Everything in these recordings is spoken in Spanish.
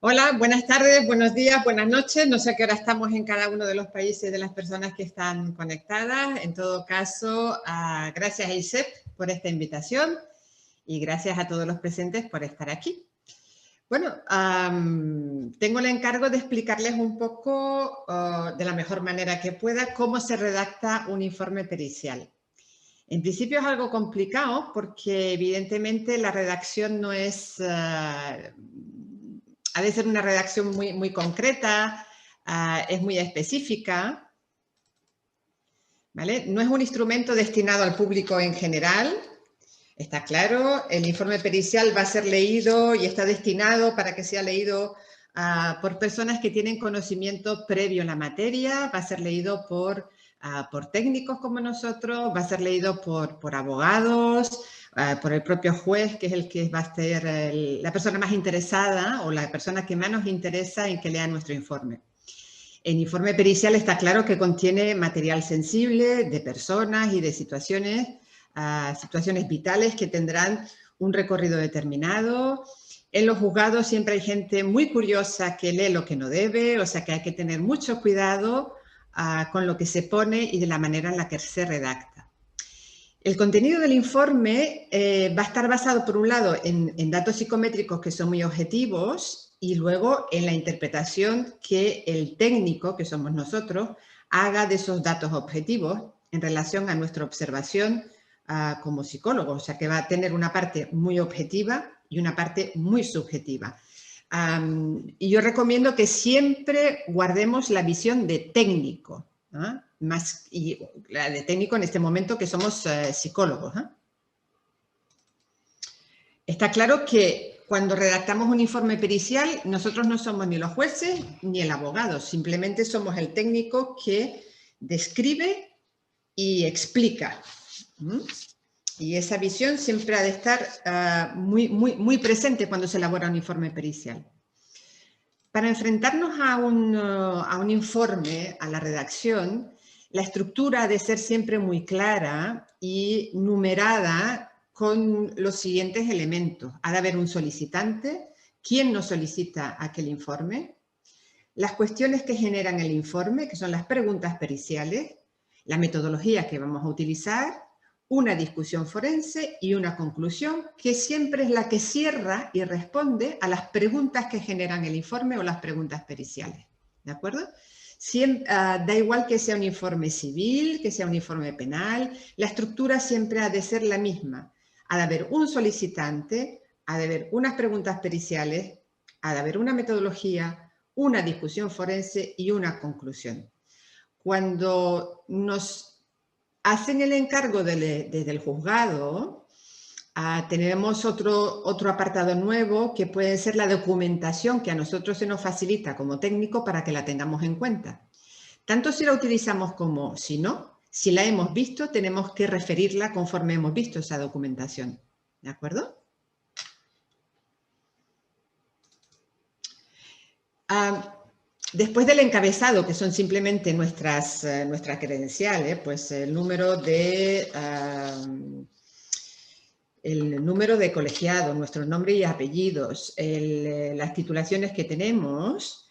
Hola, buenas tardes, buenos días, buenas noches. No sé a qué hora estamos en cada uno de los países de las personas que están conectadas. En todo caso, gracias a ISEP por esta invitación y gracias a todos los presentes por estar aquí. Bueno, tengo el encargo de explicarles un poco, de la mejor manera que pueda, cómo se redacta un informe pericial. En principio es algo complicado porque evidentemente la redacción no es... ha de ser una redacción muy concreta, es muy específica, ¿vale? No es un instrumento destinado al público en general, está claro. El informe pericial va a ser leído y está destinado para que sea leído por personas que tienen conocimiento previo en la materia, va a ser leído por técnicos como nosotros, va a ser leído por abogados, por el propio juez, que es el que va a ser la persona más interesada o la persona que más nos interesa en que lea nuestro informe. El informe pericial está claro que contiene material sensible de personas y de situaciones vitales que tendrán un recorrido determinado. En los juzgados siempre hay gente muy curiosa que lee lo que no debe, o sea que hay que tener mucho cuidado con lo que se pone y de la manera en la que se redacta. El contenido del informe va a estar basado, por un lado, en datos psicométricos que son muy objetivos y luego en la interpretación que el técnico, que somos nosotros, haga de esos datos objetivos en relación a nuestra observación como psicólogos. O sea, que va a tener una parte muy objetiva y una parte muy subjetiva. Y yo recomiendo que siempre guardemos la visión de técnico, ¿no? Y la de técnico en este momento que somos psicólogos. Está claro que cuando redactamos un informe pericial, nosotros no somos ni los jueces ni el abogado, simplemente somos el técnico que describe y explica. Y esa visión siempre ha de estar muy presente cuando se elabora un informe pericial. Para enfrentarnos a un informe, a la redacción, la estructura ha de ser siempre muy clara y numerada con los siguientes elementos. Ha de haber un solicitante, quién nos solicita aquel informe, las cuestiones que generan el informe, que son las preguntas periciales, la metodología que vamos a utilizar, una discusión forense y una conclusión que siempre es la que cierra y responde a las preguntas que generan el informe o las preguntas periciales. ¿De acuerdo? Da igual que sea un informe civil, que sea un informe penal, la estructura siempre ha de ser la misma. Ha de haber un solicitante, ha de haber unas preguntas periciales, ha de haber una metodología, una discusión forense y una conclusión. Cuando nos hacen el encargo desde el juzgado, tenemos otro apartado nuevo que puede ser la documentación que a nosotros se nos facilita como técnico para que la tengamos en cuenta. Tanto si la utilizamos como si no, si la hemos visto, tenemos que referirla conforme hemos visto esa documentación. ¿De acuerdo? Después del encabezado, que son simplemente nuestras credenciales, pues el número de colegiado, nuestro nombre y apellidos, las titulaciones que tenemos,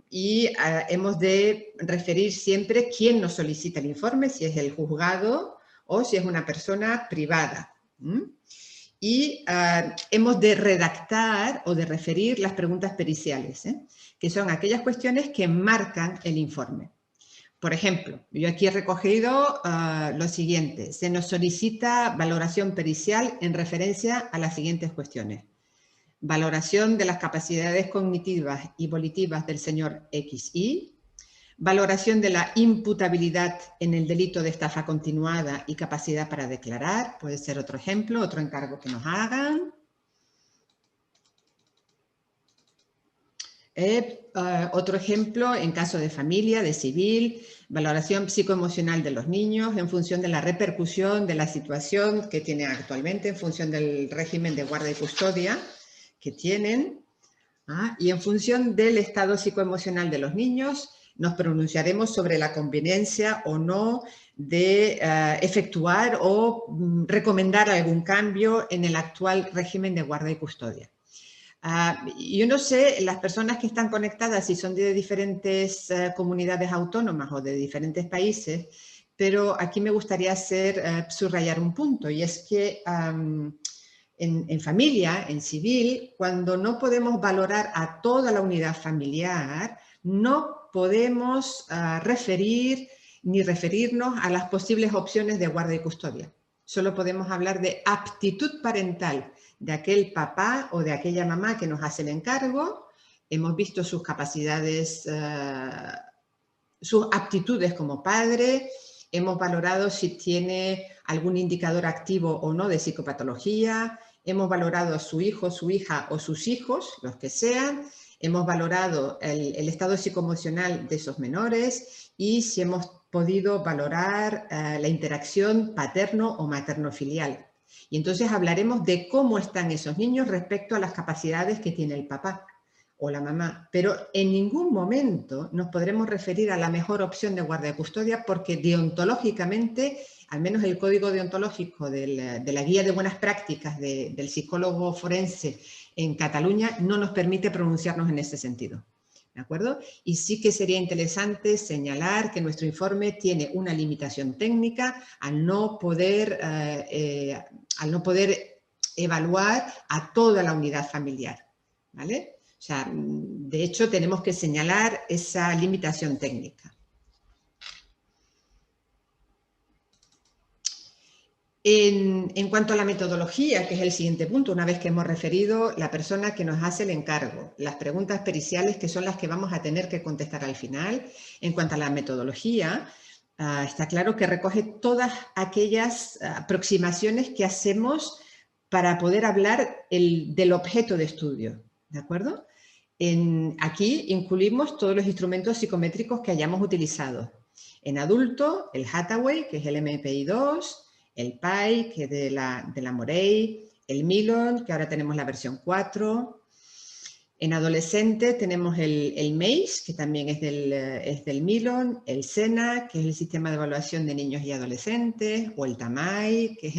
y hemos de referir siempre quién nos solicita el informe, si es el juzgado o si es una persona privada. Y hemos de redactar o de referir las preguntas periciales, que son aquellas cuestiones que marcan el informe. Por ejemplo, yo aquí he recogido lo siguiente. Se nos solicita valoración pericial en referencia a las siguientes cuestiones. Valoración de las capacidades cognitivas y volitivas del señor XY. Valoración de la imputabilidad en el delito de estafa continuada y capacidad para declarar. Puede ser otro ejemplo, otro encargo que nos hagan. Otro ejemplo, en caso de familia, de civil, valoración psicoemocional de los niños en función de la repercusión de la situación que tienen actualmente, en función del régimen de guarda y custodia que tienen, y en función del estado psicoemocional de los niños, nos pronunciaremos sobre la conveniencia o no de efectuar o recomendar algún cambio en el actual régimen de guarda y custodia. Yo no sé, las personas que están conectadas, si son de diferentes comunidades autónomas o de diferentes países, pero aquí me gustaría subrayar un punto, y es que en familia, en civil, cuando no podemos valorar a toda la unidad familiar, no podemos referir ni referirnos a las posibles opciones de guarda y custodia. Solo podemos hablar de aptitud parental de aquel papá o de aquella mamá que nos hace el encargo. Hemos visto sus capacidades, sus aptitudes como padre, hemos valorado si tiene algún indicador activo o no de psicopatología, hemos valorado a su hijo, su hija o sus hijos, los que sean, hemos valorado el estado psicoemocional de esos menores y si hemos podido valorar la interacción paterno o materno-filial. Y entonces hablaremos de cómo están esos niños respecto a las capacidades que tiene el papá o la mamá, pero en ningún momento nos podremos referir a la mejor opción de guarda y custodia porque deontológicamente, al menos el código deontológico de la guía de buenas prácticas del psicólogo forense en Cataluña no nos permite pronunciarnos en ese sentido. ¿De acuerdo? Y sí que sería interesante señalar que nuestro informe tiene una limitación técnica al no poder evaluar a toda la unidad familiar, ¿vale? O sea, de hecho, tenemos que señalar esa limitación técnica. En cuanto a la metodología, que es el siguiente punto, una vez que hemos referido la persona que nos hace el encargo, las preguntas periciales que son las que vamos a tener que contestar al final, en cuanto a la metodología, está claro que recoge todas aquellas aproximaciones que hacemos para poder hablar del objeto de estudio, ¿de acuerdo? Aquí incluimos todos los instrumentos psicométricos que hayamos utilizado. En adulto, el Hathaway, que es el MPI-2, el PAI, que es de la Morey, el Milon, que ahora tenemos la versión 4. En adolescente tenemos el MACE, que también es del Milon, el SENA, que es el Sistema de Evaluación de Niños y Adolescentes, o el TAMAI, que es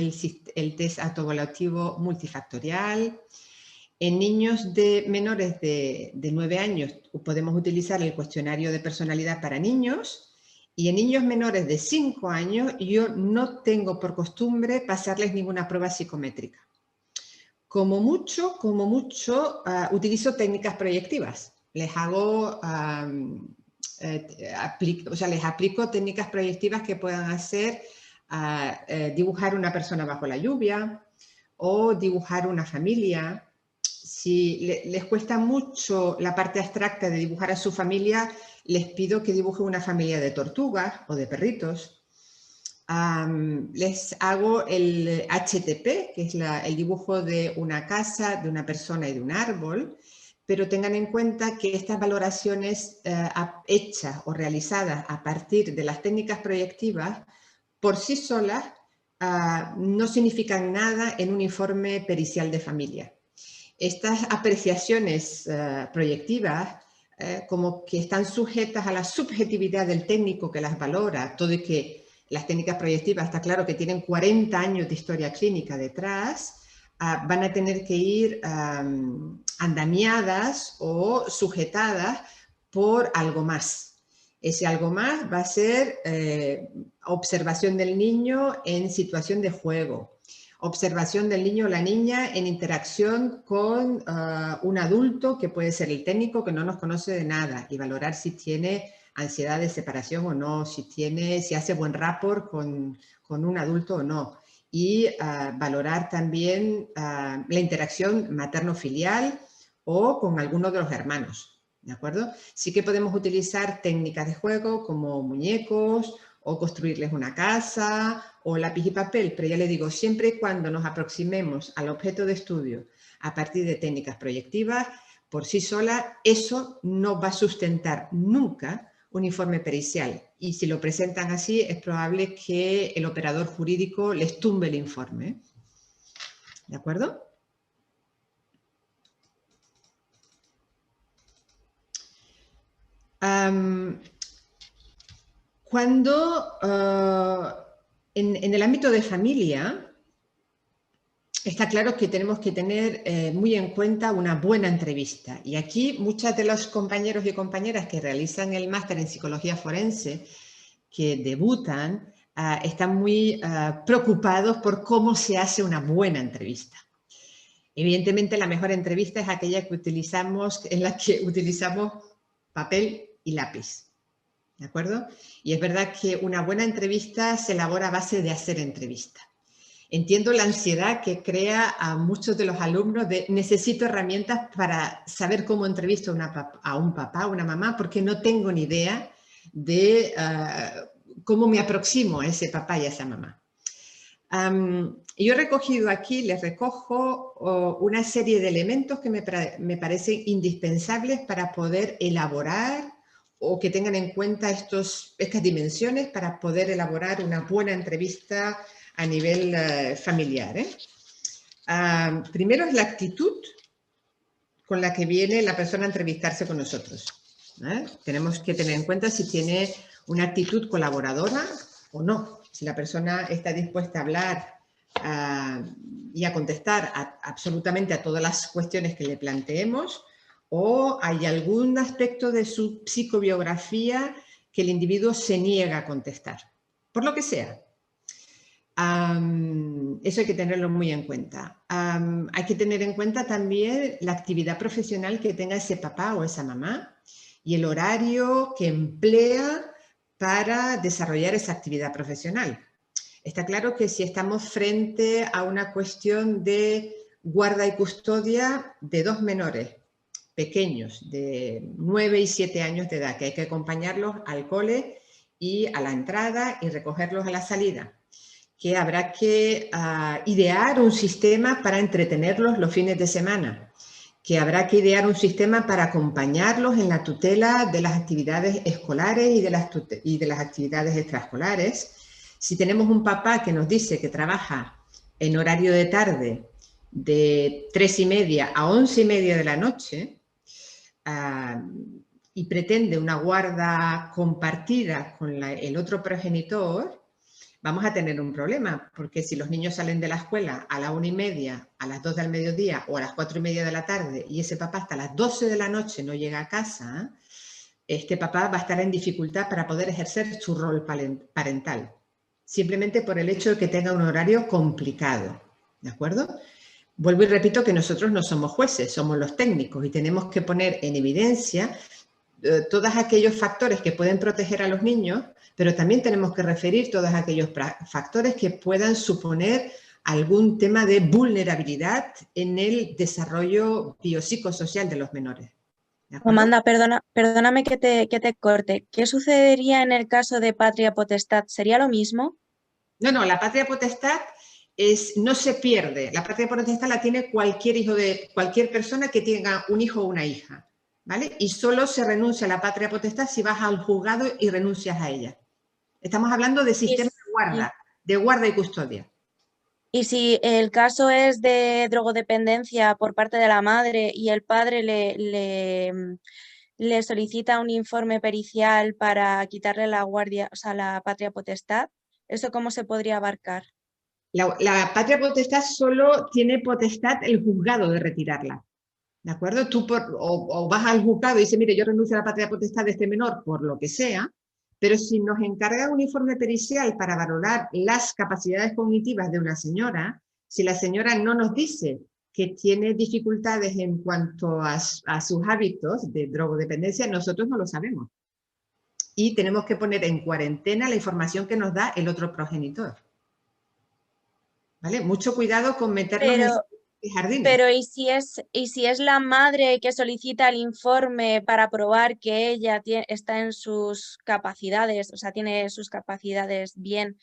el test autoevaluativo multifactorial. En niños menores de 9 años podemos utilizar el cuestionario de personalidad para niños y en niños menores de 5 años yo no tengo por costumbre pasarles ninguna prueba psicométrica. Como mucho, utilizo técnicas proyectivas. Les hago, les aplico técnicas proyectivas que puedan hacer dibujar una persona bajo la lluvia o dibujar una familia. Si les cuesta mucho la parte abstracta de dibujar a su familia, les pido que dibujen una familia de tortugas o de perritos. Les hago el HTP, que es el dibujo de una casa, de una persona y de un árbol, pero tengan en cuenta que estas valoraciones hechas o realizadas a partir de las técnicas proyectivas, por sí solas, no significan nada en un informe pericial de familia. Estas apreciaciones proyectivas como que están sujetas a la subjetividad del técnico que las valora, todo y que las técnicas proyectivas está claro que tienen 40 años de historia clínica detrás, van a tener que ir andamiadas o sujetadas por algo más. Ese algo más va a ser observación del niño en situación de juego, observación del niño o la niña en interacción con un adulto que puede ser el técnico que no nos conoce de nada y valorar si tiene ansiedad de separación o no, si hace buen rapport con un adulto o no. Y valorar también la interacción materno-filial o con alguno de los hermanos, ¿de acuerdo? Sí que podemos utilizar técnicas de juego como muñecos o construirles una casa o lápiz y papel, pero ya le digo, siempre y cuando nos aproximemos al objeto de estudio a partir de técnicas proyectivas, por sí sola, eso no va a sustentar nunca un informe pericial. Y si lo presentan así, es probable que el operador jurídico les tumbe el informe. ¿De acuerdo? Cuando en el ámbito de familia, está claro que tenemos que tener muy en cuenta una buena entrevista. Y aquí muchos de los compañeros y compañeras que realizan el máster en psicología forense, que debutan, están muy preocupados por cómo se hace una buena entrevista. Evidentemente, la mejor entrevista es aquella que utilizamos, en la que utilizamos papel y lápiz. ¿De acuerdo? Y es verdad que una buena entrevista se elabora a base de hacer entrevista. Entiendo la ansiedad que crea a muchos de los alumnos de necesito herramientas para saber cómo entrevisto a un papá, a una mamá, porque no tengo ni idea de cómo me aproximo a ese papá y a esa mamá. Yo he recogido aquí, les recojo una serie de elementos que me parecen indispensables para poder elaborar o que tengan en cuenta estas dimensiones para poder elaborar una buena entrevista a nivel familiar. Primero es la actitud con la que viene la persona a entrevistarse con nosotros. Tenemos que tener en cuenta si tiene una actitud colaboradora o no. Si la persona está dispuesta a hablar y a contestar absolutamente a todas las cuestiones que le planteemos, o hay algún aspecto de su psicobiografía que el individuo se niega a contestar, por lo que sea. Eso hay que tenerlo muy en cuenta. Hay que tener en cuenta también la actividad profesional que tenga ese papá o esa mamá y el horario que emplea para desarrollar esa actividad profesional. Está claro que si estamos frente a una cuestión de guarda y custodia de dos menores pequeños de 9 y 7 años de edad, que hay que acompañarlos al cole y a la entrada y recogerlos a la salida, que habrá que idear un sistema para entretenerlos los fines de semana, que habrá que idear un sistema para acompañarlos en la tutela de las actividades escolares y de las actividades extraescolares. Si tenemos un papá que nos dice que trabaja en horario de tarde de 3:30 a 11:30 de la noche y pretende una guarda compartida con el otro progenitor, vamos a tener un problema, porque si los niños salen de la escuela a la 1:30, a las 2 del mediodía o a las 4:30 de la tarde y ese papá hasta las 12 de la noche no llega a casa, este papá va a estar en dificultad para poder ejercer su rol parental, simplemente por el hecho de que tenga un horario complicado, ¿de acuerdo? Vuelvo y repito que nosotros no somos jueces, somos los técnicos y tenemos que poner en evidencia todos aquellos factores que pueden proteger a los niños, pero también tenemos que referir todos aquellos factores que puedan suponer algún tema de vulnerabilidad en el desarrollo biopsicosocial de los menores. Amanda, perdóname que te corte. ¿Qué sucedería en el caso de patria potestad? ¿Sería lo mismo? No, la patria potestad no se pierde. La patria potestad la tiene cualquier persona que tenga un hijo o una hija, ¿vale? Y solo se renuncia a la patria potestad si vas al juzgado y renuncias a ella. Estamos hablando de sistema de guarda y custodia. Y si el caso es de drogodependencia por parte de la madre y el padre le solicita un informe pericial para quitarle la guardia, o sea, la patria potestad, ¿eso cómo se podría abarcar? La patria potestad solo tiene potestad el juzgado de retirarla. ¿De acuerdo? Tú o vas al juzgado y dices, mire, yo renuncio a la patria potestad de este menor por lo que sea, pero si nos encarga un informe pericial para valorar las capacidades cognitivas de una señora, si la señora no nos dice que tiene dificultades en cuanto a sus hábitos de drogodependencia, nosotros no lo sabemos. Y tenemos que poner en cuarentena la información que nos da el otro progenitor. ¿Vale? Mucho cuidado con meterlos en jardines. Pero ¿y si es la madre que solicita el informe para probar que ella está en sus capacidades, o sea, tiene sus capacidades bien,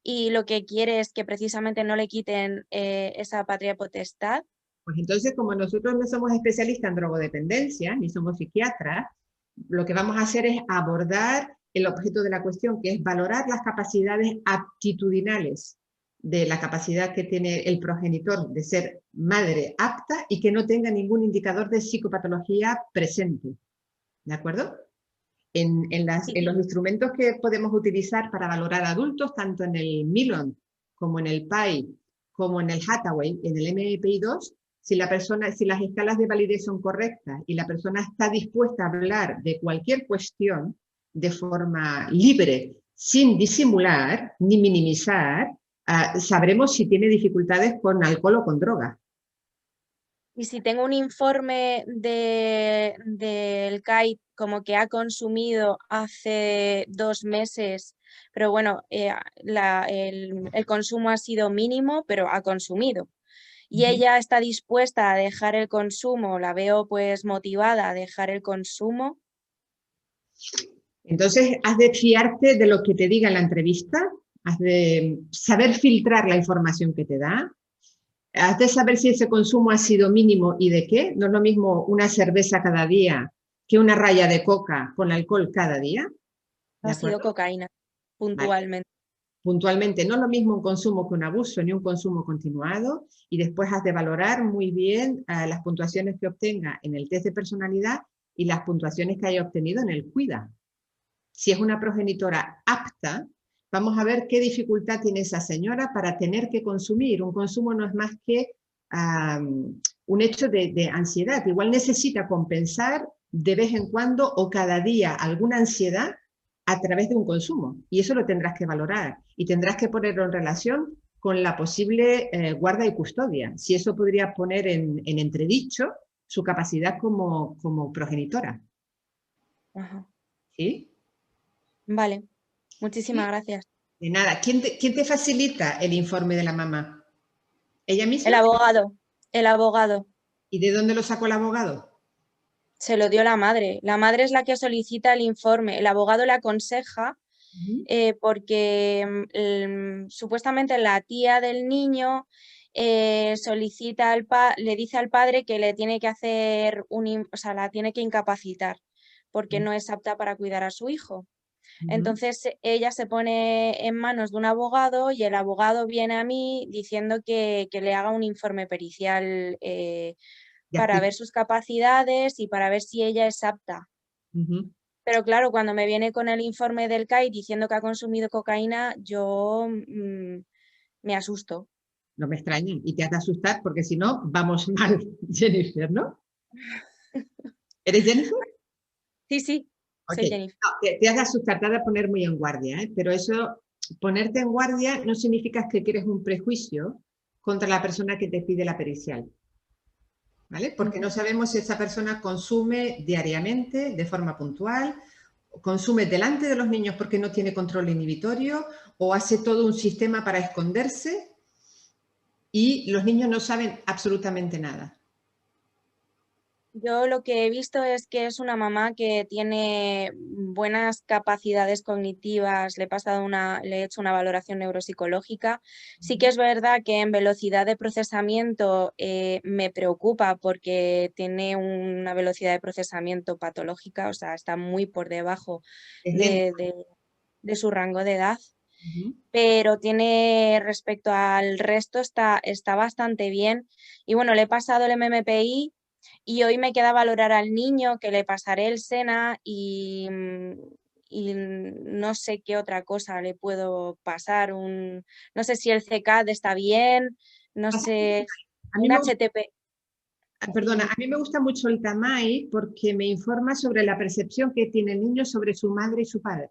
y lo que quiere es que precisamente no le quiten esa patria potestad? Pues entonces, como nosotros no somos especialistas en drogodependencia, ni somos psiquiatras, lo que vamos a hacer es abordar el objeto de la cuestión, que es valorar las capacidades aptitudinales de la capacidad que tiene el progenitor de ser madre apta y que no tenga ningún indicador de psicopatología presente. ¿De acuerdo? En los instrumentos que podemos utilizar para valorar adultos, tanto en el MILON como en el PAI, como en el Hathaway, en el MMPI-2, si las escalas de validez son correctas y la persona está dispuesta a hablar de cualquier cuestión de forma libre, sin disimular ni minimizar, sabremos si tiene dificultades con alcohol o con droga. Y si tengo un informe del CAI como que ha consumido hace 2 meses, pero bueno, el consumo ha sido mínimo, pero ha consumido. Y ella está dispuesta a dejar el consumo, la veo pues motivada a dejar el consumo. Entonces, has de fiarte de lo que te diga en la entrevista, has de saber filtrar la información que te da, has de saber si ese consumo ha sido mínimo y de qué. No es lo mismo una cerveza cada día que una raya de coca con alcohol cada día. ¿De Ha sido acuerdo? cocaína, Vale. puntualmente. Puntualmente, no es lo mismo un consumo que un abuso ni un consumo continuado, y después has de valorar muy bien las puntuaciones que obtenga en el test de personalidad y las puntuaciones que haya obtenido en el CUIDA. Si es una progenitora apta, vamos a ver qué dificultad tiene esa señora para tener que consumir. Un consumo no es más que un hecho de ansiedad. Igual necesita compensar de vez en cuando o cada día alguna ansiedad a través de un consumo. Y eso lo tendrás que valorar y tendrás que ponerlo en relación con la posible guarda y custodia. Si eso podría poner en entredicho su capacidad como progenitora. Ajá. ¿Sí? Vale, muchísimas gracias. De nada. ¿Quién te facilita el informe de la mamá? ¿Ella El misma? abogado, el abogado. ¿Y de dónde lo sacó el abogado? Se lo dio la madre. La madre es la que solicita el informe. El abogado le aconseja porque supuestamente la tía del niño solicita le dice al padre que le tiene que hacer o sea, la tiene que incapacitar porque no es apta para cuidar a su hijo. Entonces ella se pone en manos de un abogado y el abogado viene a mí diciendo que le haga un informe pericial para ver sus capacidades y para ver si ella es apta. Pero claro, cuando me viene con el informe del CAI diciendo que ha consumido cocaína, yo me asusto. No me extraña. Y te has de asustar porque si no, vamos mal, Jennifer, ¿no? ¿Eres Jennifer? Sí, sí, Ok. soy Jennifer. No, te has de asustar, te has de poner muy en guardia, ¿eh? Pero eso, ponerte en guardia no significa que quieres un prejuicio contra la persona que te pide la pericial. ¿Vale? Porque no sabemos si esa persona consume diariamente, de forma puntual, consume delante de los niños porque no tiene control inhibitorio o hace todo un sistema para esconderse y los niños no saben absolutamente nada. Yo lo que he visto es que es una mamá que tiene buenas capacidades cognitivas, le he hecho una valoración neuropsicológica. Sí que es verdad que en velocidad de procesamiento me preocupa porque tiene una velocidad de procesamiento patológica, o sea, está muy por debajo Es lento. de su rango de edad. Uh-huh. Pero tiene respecto al resto está bastante bien. Y bueno, le he pasado el MMPI y hoy me queda valorar al niño, que le pasaré el SENA y no sé qué otra cosa le puedo pasar. No sé si el CCAT está bien, no sé, A mí un me gusta, HTP. perdona, a mí me gusta mucho el TAMAI porque me informa sobre la percepción que tiene el niño sobre su madre y su padre.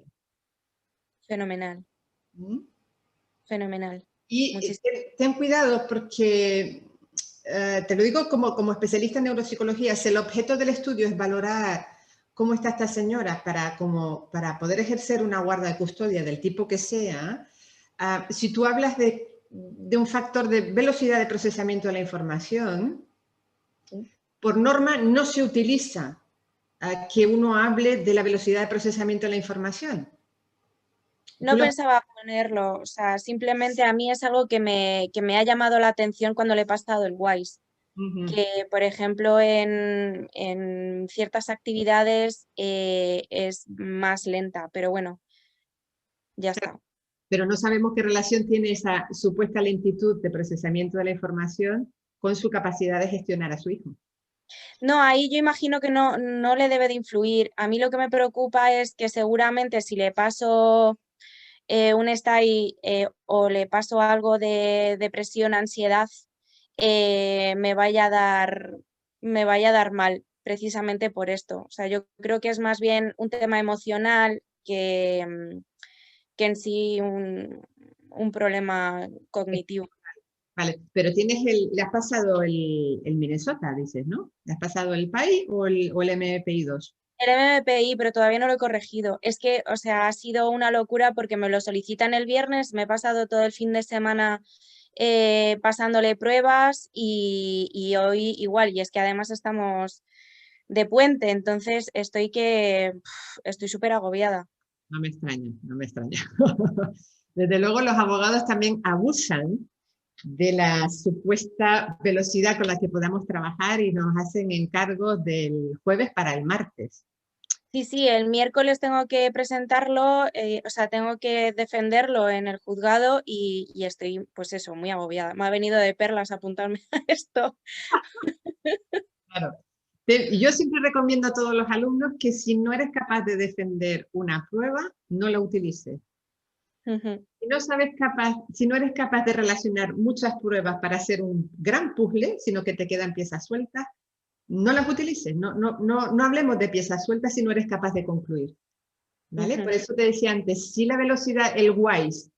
Fenomenal, ¿Mm? fenomenal. Y Muchísimas. ten cuidado porque, te lo digo como especialista en neuropsicología, si el objeto del estudio es valorar cómo está esta señora para poder ejercer una guarda de custodia del tipo que sea, si tú hablas de un factor de velocidad de procesamiento de la información, por norma no se utiliza que uno hable de la velocidad de procesamiento de la información. No pensaba ponerlo, o sea, simplemente a mí es algo que me ha llamado la atención cuando le he pasado el WISE, que por ejemplo en ciertas actividades es más lenta, pero bueno, ya está. Pero no sabemos qué relación tiene esa supuesta lentitud de procesamiento de la información con su capacidad de gestionar a su hijo. No, ahí yo imagino que no le debe de influir. A mí lo que me preocupa es que seguramente si le paso un stay o le paso algo de depresión, ansiedad, me vaya a dar mal, precisamente por esto. O sea, yo creo que es más bien un tema emocional que en sí un problema cognitivo. Vale, pero le has pasado el Minnesota, dices, ¿no? ¿Le has pasado el PAI o el MPI-2? El MMPI, pero todavía no lo he corregido. Es que, o sea, ha sido una locura porque me lo solicitan el viernes, me he pasado todo el fin de semana pasándole pruebas y hoy igual, y es que además estamos de puente, entonces estoy súper agobiada. No me extraña, no me extraña. Desde luego los abogados también abusan de la supuesta velocidad con la que podamos trabajar y nos hacen encargos del jueves para el martes. Sí, sí, el miércoles tengo que presentarlo, o sea, tengo que defenderlo en el juzgado y estoy, pues eso, muy agobiada. Me ha venido de perlas apuntarme a esto. Claro. Yo siempre recomiendo a todos los alumnos que si no eres capaz de defender una prueba, no la utilices. Ujú. Si no eres capaz de relacionar muchas pruebas para hacer un gran puzzle, sino que te quedan piezas sueltas, no las utilices. No hablemos de piezas sueltas si no eres capaz de concluir. ¿Vale? Por Ujú. eso te decía antes, si la velocidad, el WISE,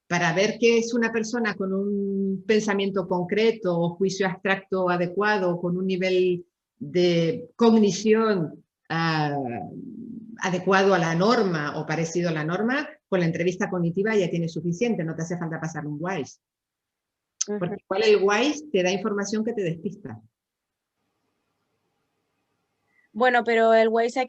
para ver qué es una persona con un pensamiento concreto o juicio abstracto adecuado, con un nivel de cognición adecuado a la norma o parecido a la norma, con la entrevista cognitiva ya tienes suficiente, no te hace falta pasar un WISE. Porque Ujú. igual el WISE te da información que te despista. Bueno, pero el Waze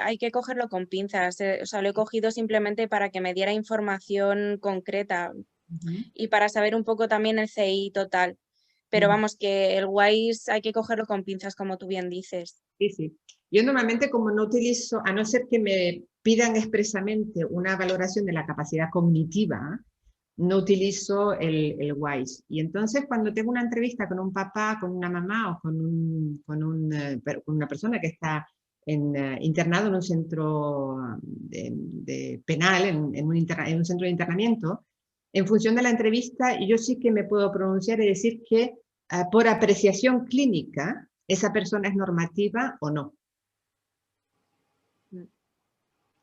hay que cogerlo con pinzas. O sea, lo he cogido simplemente para que me diera información concreta Uh -huh. y para saber un poco también el CI total. Uh Pero -huh. vamos, que el Waze hay que cogerlo con pinzas, como tú bien dices. Sí, sí. Yo normalmente como no utilizo, a no ser que me pidan expresamente una valoración de la capacidad cognitiva, no utilizo el WISE. Y entonces cuando tengo una entrevista con un papá, con una mamá o con una persona que está internado en un centro de penal, en un centro de internamiento, en función de la entrevista, yo sí que me puedo pronunciar y decir que por apreciación clínica, esa persona es normativa o no.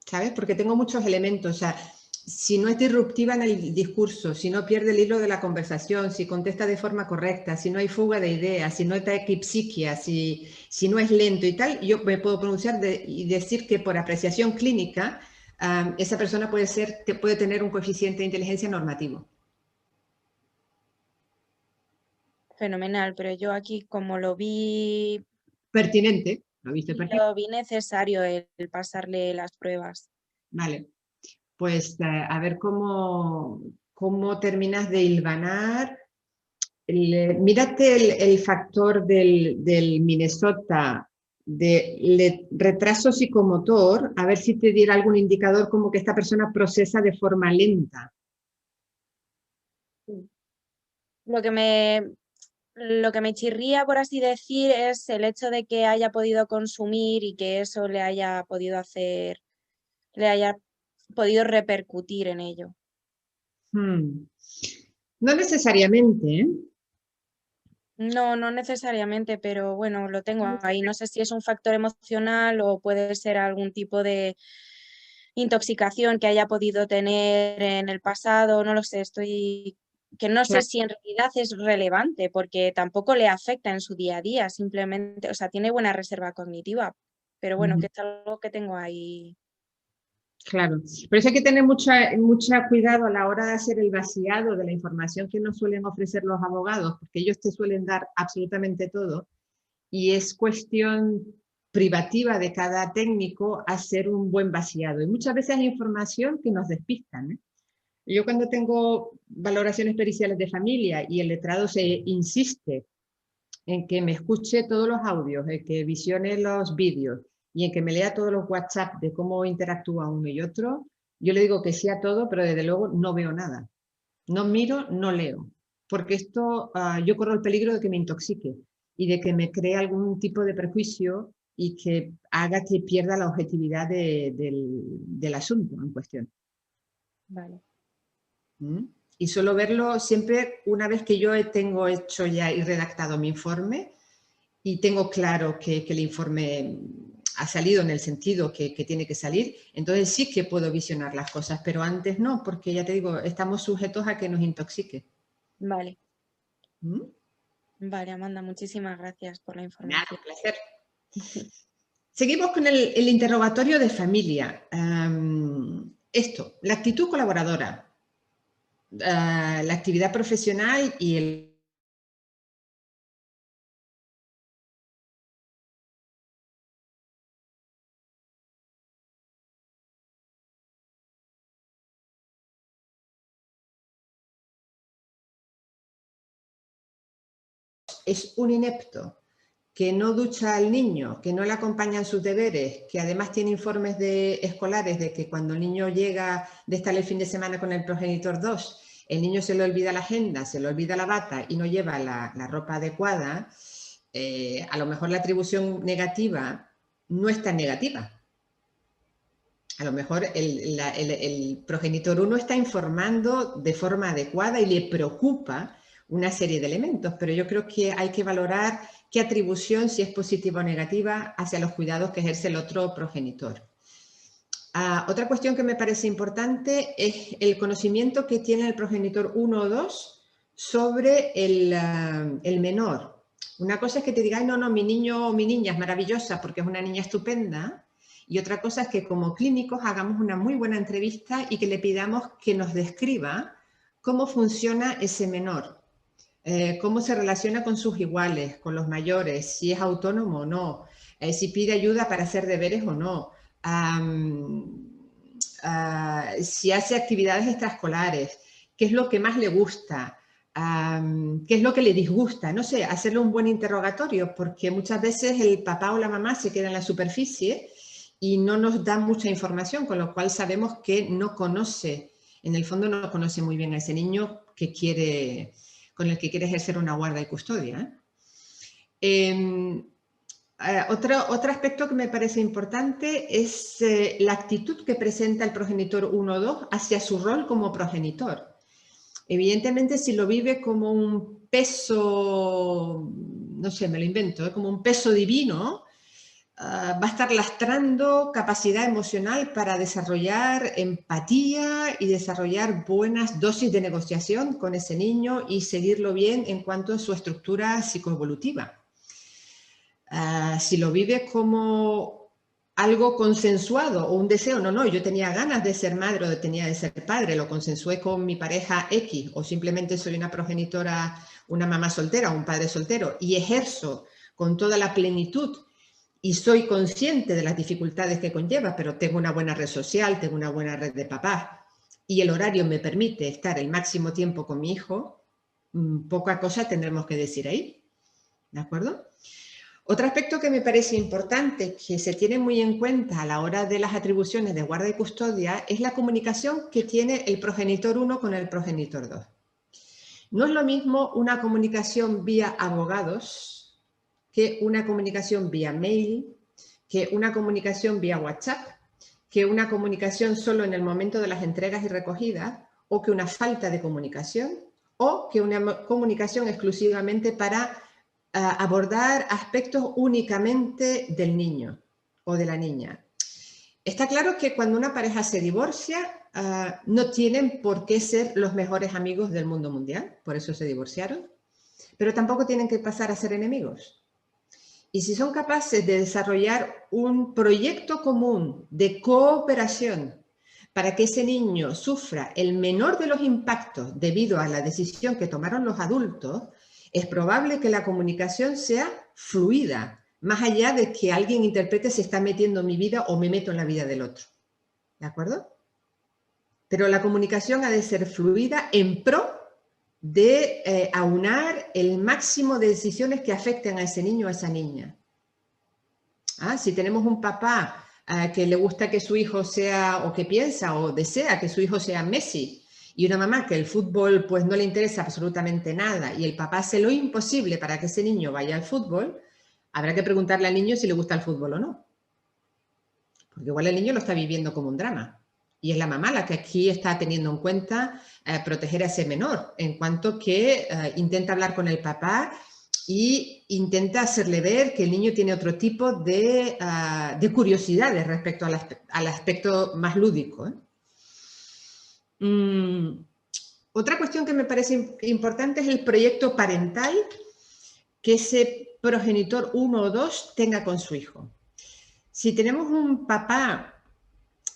¿Sabes? Porque tengo muchos elementos. O sea, si no es disruptiva en el discurso, si no pierde el hilo de la conversación, si contesta de forma correcta, si no hay fuga de ideas, si no hay taquipsiquia, si no es lento y tal, yo me puedo pronunciar y decir que por apreciación clínica, esa persona puede tener un coeficiente de inteligencia normativo. Fenomenal, pero yo aquí como Pertinente, ¿lo viste pertinente? lo vi necesario el pasarle las pruebas. Vale, pues a ver cómo terminas de hilvanar. Mírate el factor del Minnesota de retraso psicomotor, a ver si te diera algún indicador como que esta persona procesa de forma lenta. Lo que me, lo que me chirría, por así decir, es el hecho de que haya podido consumir y que eso le haya podido repercutir en ello. No necesariamente, ¿eh? No, no necesariamente, pero bueno, lo tengo ahí. No sé si es un factor emocional o puede ser algún tipo de intoxicación que haya podido tener en el pasado, no lo sé, que no sé Claro. si en realidad es relevante porque tampoco le afecta en su día a día, simplemente, o sea, tiene buena reserva cognitiva, pero bueno, que es algo que tengo ahí. Claro, por eso hay que tener mucha cuidado a la hora de hacer el vaciado de la información que nos suelen ofrecer los abogados, porque ellos te suelen dar absolutamente todo y es cuestión privativa de cada técnico hacer un buen vaciado. Y muchas veces hay información que nos despistan, ¿eh? Yo cuando tengo valoraciones periciales de familia y el letrado se insiste en que me escuche todos los audios, en que visione los vídeos y en que me lea todos los WhatsApp de cómo interactúa uno y otro, yo le digo que sí a todo, pero desde luego no veo nada. No miro, no leo, porque esto yo corro el peligro de que me intoxique y de que me cree algún tipo de prejuicio y que haga que pierda la objetividad del asunto en cuestión. Vale. ¿Mm? Y solo verlo siempre una vez que yo tengo hecho ya y redactado mi informe y tengo claro que el informe ha salido en el sentido que tiene que salir, entonces sí que puedo visionar las cosas, pero antes no, porque ya te digo, estamos sujetos a que nos intoxique. Vale. ¿Mm? Vale, Amanda, muchísimas gracias por la Nada, información. un placer. Seguimos con el interrogatorio de familia. La actitud colaboradora, la actividad profesional y el... Es un inepto que no ducha al niño, que no le acompaña en sus deberes, que además tiene informes escolares de que cuando el niño llega de estar el fin de semana con el progenitor 2, el niño se le olvida la agenda, se le olvida la bata y no lleva la ropa adecuada, a lo mejor la atribución negativa no es tan negativa. A lo mejor el progenitor 1 está informando de forma adecuada y le preocupa una serie de elementos, pero yo creo que hay que valorar qué atribución, si es positiva o negativa, hacia los cuidados que ejerce el otro progenitor. Otra cuestión que me parece importante es el conocimiento que tiene el progenitor 1 o 2 sobre el menor. Una cosa es que te diga, no, mi niño o mi niña es maravillosa porque es una niña estupenda, y otra cosa es que como clínicos hagamos una muy buena entrevista y que le pidamos que nos describa cómo funciona ese menor, cómo se relaciona con sus iguales, con los mayores, si es autónomo o no, si pide ayuda para hacer deberes o no, si hace actividades extraescolares, qué es lo que más le gusta, qué es lo que le disgusta, no sé, hacerle un buen interrogatorio, porque muchas veces el papá o la mamá se queda en la superficie y no nos da mucha información, con lo cual sabemos que no conoce, en el fondo no conoce muy bien a ese niño con el que quiere ejercer una guarda y custodia. Otro aspecto que me parece importante es la actitud que presenta el progenitor 1 o 2 hacia su rol como progenitor. Evidentemente, si lo vive como un peso, no sé, me lo invento, como un peso divino, va a estar lastrando capacidad emocional para desarrollar empatía y desarrollar buenas dosis de negociación con ese niño y seguirlo bien en cuanto a su estructura psicoevolutiva. Si lo vive como algo consensuado o un deseo, no, yo tenía ganas de ser madre o tenía de ser padre, lo consensué con mi pareja X, o simplemente soy una progenitora, una mamá soltera o un padre soltero y ejerzo con toda la plenitud y soy consciente de las dificultades que conlleva, pero tengo una buena red social, tengo una buena red de papás y el horario me permite estar el máximo tiempo con mi hijo, poca cosa tendremos que decir ahí, ¿de acuerdo? Otro aspecto que me parece importante, que se tiene muy en cuenta a la hora de las atribuciones de guarda y custodia, es la comunicación que tiene el progenitor 1 con el progenitor 2. No es lo mismo una comunicación vía abogados que una comunicación vía mail, que una comunicación vía WhatsApp, que una comunicación solo en el momento de las entregas y recogidas, o que una falta de comunicación, o que una comunicación exclusivamente para abordar aspectos únicamente del niño o de la niña. Está claro que cuando una pareja se divorcia, no tienen por qué ser los mejores amigos del mundo mundial, por eso se divorciaron, pero tampoco tienen que pasar a ser enemigos. Y si son capaces de desarrollar un proyecto común de cooperación para que ese niño sufra el menor de los impactos debido a la decisión que tomaron los adultos, es probable que la comunicación sea fluida, más allá de que alguien interprete se está metiendo en mi vida o me meto en la vida del otro. ¿De acuerdo? Pero la comunicación ha de ser fluida en pro de aunar el máximo de decisiones que afecten a ese niño o a esa niña. Si tenemos un papá que le gusta que su hijo sea, o que piensa o desea que su hijo sea Messi, y una mamá que el fútbol pues no le interesa absolutamente nada, y el papá hace lo imposible para que ese niño vaya al fútbol, habrá que preguntarle al niño si le gusta el fútbol o no. Porque igual el niño lo está viviendo como un drama. Y es la mamá la que aquí está teniendo en cuenta proteger a ese menor, en cuanto que intenta hablar con el papá y intenta hacerle ver que el niño tiene otro tipo de curiosidades respecto al aspecto más lúdico. Otra cuestión que me parece importante es el proyecto parental que ese progenitor 1 o 2 tenga con su hijo. Si tenemos un papá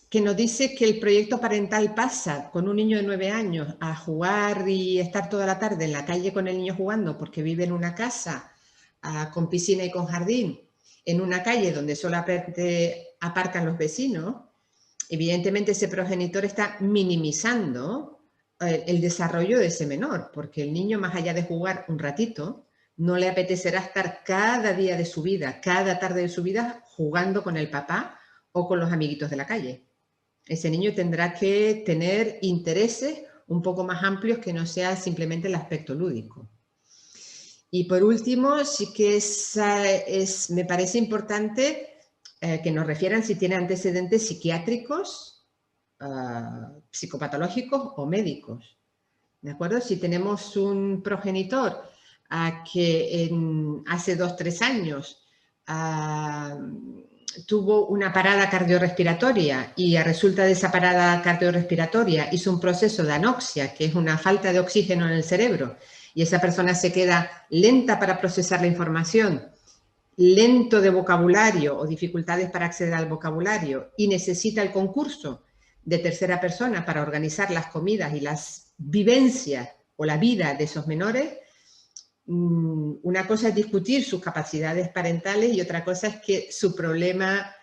que nos dice que el proyecto parental pasa con un niño de 9 años a jugar y estar toda la tarde en la calle con el niño jugando porque vive en una casa con piscina y con jardín, en una calle donde solamente aparcan los vecinos, evidentemente ese progenitor está minimizando el desarrollo de ese menor, porque el niño, más allá de jugar un ratito, no le apetecerá estar cada día de su vida, cada tarde de su vida, jugando con el papá o con los amiguitos de la calle. Ese niño tendrá que tener intereses un poco más amplios que no sea simplemente el aspecto lúdico. Y por último, sí que me parece importante que nos refieran si tiene antecedentes psiquiátricos, psicopatológicos o médicos. ¿De acuerdo? Si tenemos un progenitor que hace 2 o 3 años tuvo una parada cardiorrespiratoria y a resulta de esa parada cardiorrespiratoria hizo un proceso de anoxia, que es una falta de oxígeno en el cerebro, y esa persona se queda lenta para procesar la información, lento de vocabulario o dificultades para acceder al vocabulario y necesita el concurso de tercera persona para organizar las comidas y las vivencias o la vida de esos menores, una cosa es discutir sus capacidades parentales y otra cosa es que su problema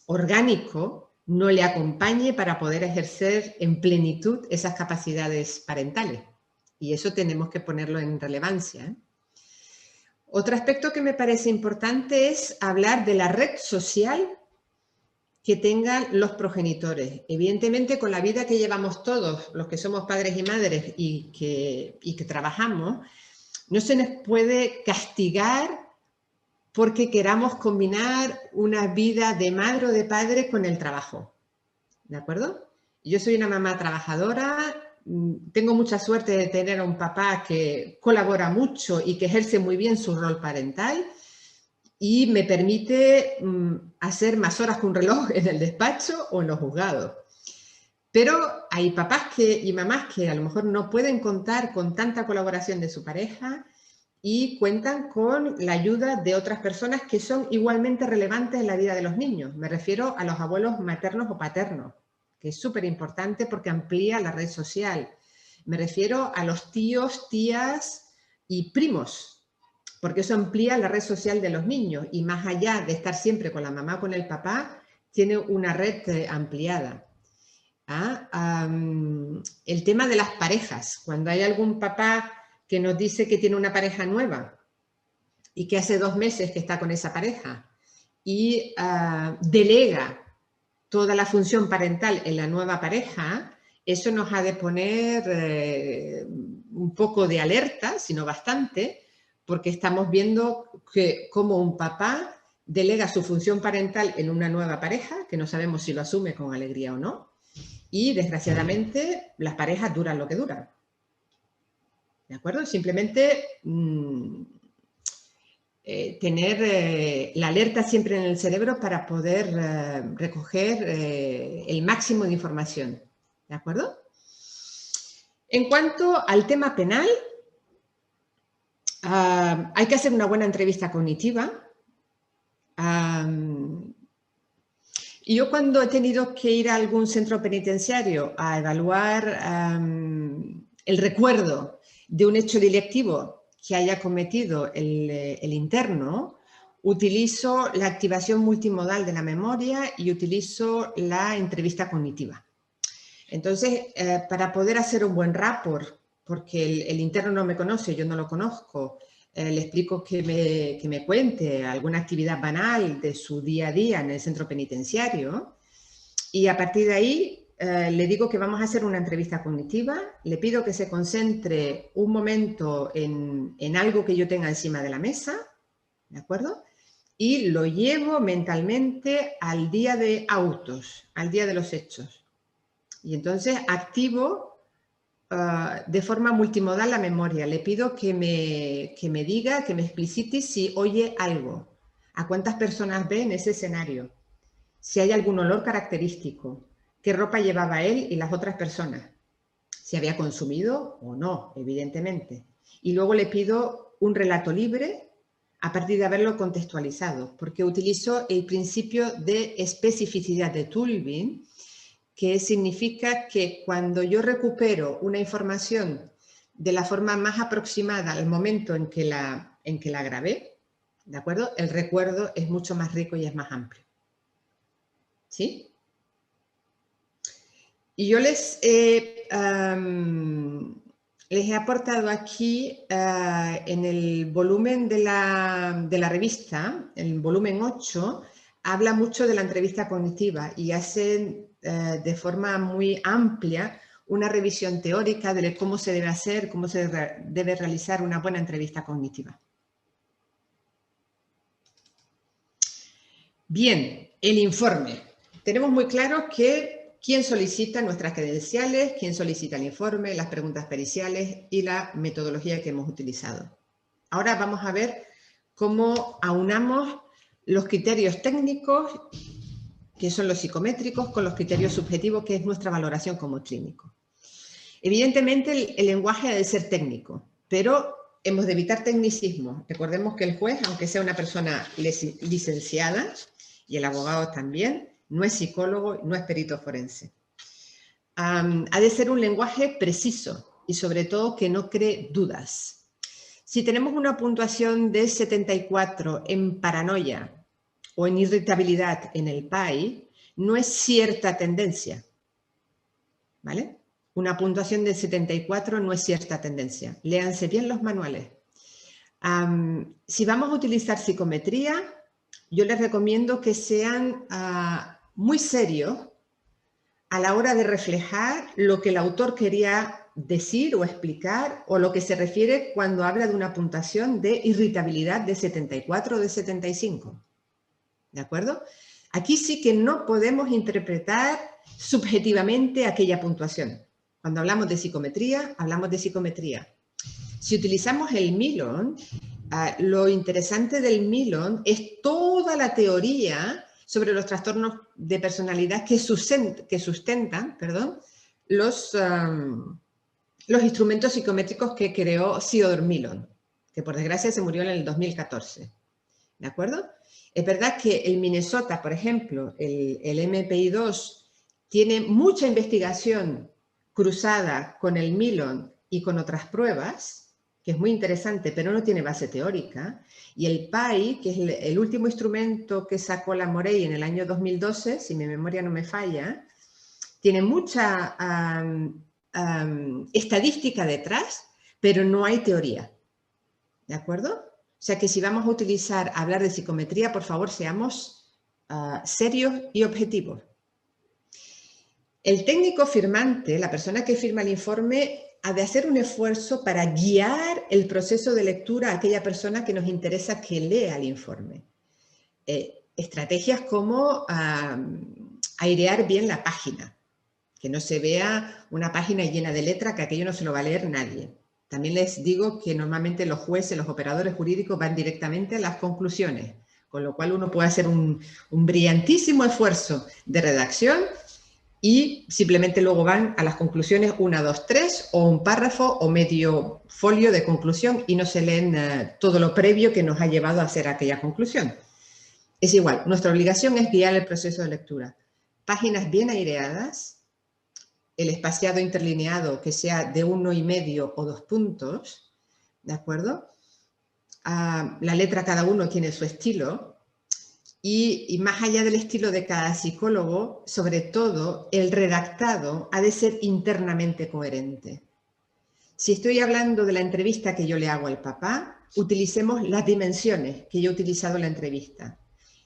orgánico no le acompañe para poder ejercer en plenitud esas capacidades parentales. Y eso tenemos que ponerlo en relevancia. Otro aspecto que me parece importante es hablar de la red social que tengan los progenitores. Evidentemente, con la vida que llevamos todos, los que somos padres y madres y que trabajamos, no se nos puede castigar porque queramos combinar una vida de madre o de padre con el trabajo. ¿De acuerdo? Yo soy una mamá trabajadora, tengo mucha suerte de tener a un papá que colabora mucho y que ejerce muy bien su rol parental y me permite hacer más horas que un reloj en el despacho o en los juzgados. Pero hay papás y mamás que a lo mejor no pueden contar con tanta colaboración de su pareja y cuentan con la ayuda de otras personas que son igualmente relevantes en la vida de los niños. Me refiero a los abuelos maternos o paternos, que es súper importante porque amplía la red social. Me refiero a los tíos, tías y primos, porque eso amplía la red social de los niños y más allá de estar siempre con la mamá o con el papá, tiene una red ampliada. El tema de las parejas. Cuando hay algún papá que nos dice que tiene una pareja nueva y que hace 2 meses que está con esa pareja y delega toda la función parental en la nueva pareja, eso nos ha de poner un poco de alerta, sino bastante, porque estamos viendo que como un papá delega su función parental en una nueva pareja, que no sabemos si lo asume con alegría o no, y desgraciadamente las parejas duran lo que duran. ¿De acuerdo? Simplemente tener la alerta siempre en el cerebro para poder recoger el máximo de información. ¿De acuerdo? En cuanto al tema penal, hay que hacer una buena entrevista cognitiva. Y yo cuando he tenido que ir a algún centro penitenciario a evaluar el recuerdo de un hecho delictivo que haya cometido el interno, utilizo la activación multimodal de la memoria y utilizo la entrevista cognitiva. Entonces, para poder hacer un buen rapport, porque el interno no me conoce, yo no lo conozco, le explico que me cuente alguna actividad banal de su día a día en el centro penitenciario y a partir de ahí le digo que vamos a hacer una entrevista cognitiva, le pido que se concentre un momento en algo que yo tenga encima de la mesa, ¿de acuerdo? Y lo llevo mentalmente al día de autos, al día de los hechos. Y entonces activo de forma multimodal la memoria. Le pido que me diga, que me explicite si oye algo, a cuántas personas ve en ese escenario, si hay algún olor característico, qué ropa llevaba él y las otras personas, si había consumido o no, evidentemente. Y luego le pido un relato libre a partir de haberlo contextualizado, porque utilizo el principio de especificidad de Toulmin, que significa que cuando yo recupero una información de la forma más aproximada al momento en que la grabé, ¿de acuerdo? El recuerdo es mucho más rico y es más amplio. ¿Sí? Y yo les he aportado aquí en el volumen de la revista, el volumen 8, habla mucho de la entrevista cognitiva y hace de forma muy amplia una revisión teórica de cómo se debe hacer, cómo se debe realizar una buena entrevista cognitiva. Bien, el informe. Tenemos muy claro que quién solicita nuestras credenciales, quién solicita el informe, las preguntas periciales y la metodología que hemos utilizado. Ahora vamos a ver cómo aunamos los criterios técnicos, que son los psicométricos, con los criterios subjetivos, que es nuestra valoración como clínico. Evidentemente el lenguaje ha de ser técnico, pero hemos de evitar tecnicismos. Recordemos que el juez, aunque sea una persona licenciada, y el abogado también, no es psicólogo, no es perito forense. Ha de ser un lenguaje preciso y sobre todo que no cree dudas. Si tenemos una puntuación de 74 en paranoia o en irritabilidad en el PAI, no es cierta tendencia, ¿vale? Una puntuación de 74 no es cierta tendencia. Léanse bien los manuales. Si vamos a utilizar psicometría, yo les recomiendo que sean muy serios a la hora de reflejar lo que el autor quería decir o explicar, o lo que se refiere cuando habla de una puntuación de irritabilidad de 74 o de 75. ¿De acuerdo? Aquí sí que no podemos interpretar subjetivamente aquella puntuación. Cuando hablamos de psicometría, hablamos de psicometría. Si utilizamos el Milon, lo interesante del Milon es toda la teoría sobre los trastornos de personalidad que sustentan los instrumentos psicométricos que creó Theodor Milon, que por desgracia se murió en el 2014. ¿De acuerdo? Es verdad que el Minnesota, por ejemplo, el MPI-2, tiene mucha investigación cruzada con el Milon y con otras pruebas, que es muy interesante, pero no tiene base teórica. Y el PAI, que es el último instrumento que sacó la Morey en el año 2012, si mi memoria no me falla, tiene mucha estadística detrás, pero no hay teoría. ¿De acuerdo? O sea que si vamos a hablar de psicometría, por favor, seamos serios y objetivos. El técnico firmante, la persona que firma el informe, ha de hacer un esfuerzo para guiar el proceso de lectura a aquella persona que nos interesa que lea el informe. Estrategias como airear bien la página, que no se vea una página llena de letra, que aquello no se lo va a leer nadie. También les digo que normalmente los jueces, los operadores jurídicos van directamente a las conclusiones, con lo cual uno puede hacer un brillantísimo esfuerzo de redacción y simplemente luego van a las conclusiones 1, 2, 3 o un párrafo o medio folio de conclusión y no se leen todo lo previo que nos ha llevado a hacer aquella conclusión. Es igual, nuestra obligación es guiar el proceso de lectura. Páginas bien aireadas, el espaciado interlineado que sea de 1,5 o 2 puntos, ¿de acuerdo? La letra cada uno tiene su estilo. Y más allá del estilo de cada psicólogo, sobre todo, el redactado ha de ser internamente coherente. Si estoy hablando de la entrevista que yo le hago al papá, utilicemos las dimensiones que yo he utilizado en la entrevista.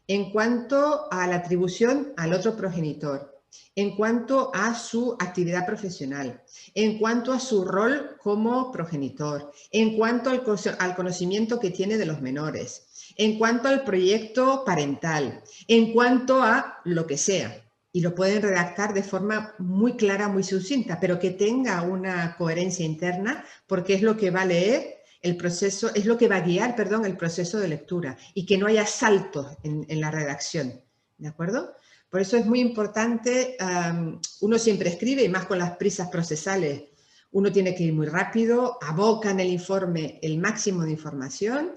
En cuanto a la atribución al otro progenitor, en cuanto a su actividad profesional, en cuanto a su rol como progenitor, en cuanto al conocimiento que tiene de los menores, en cuanto al proyecto parental, en cuanto a lo que sea. y lo pueden redactar de forma muy clara, muy sucinta, pero que tenga una coherencia interna, porque es lo que va a leer el proceso, es lo que va a guiar, perdón, el proceso de lectura, y que no haya saltos en la redacción, ¿de acuerdo? Por eso es muy importante, uno siempre escribe, y más con las prisas procesales, uno tiene que ir muy rápido, aboca en el informe el máximo de información,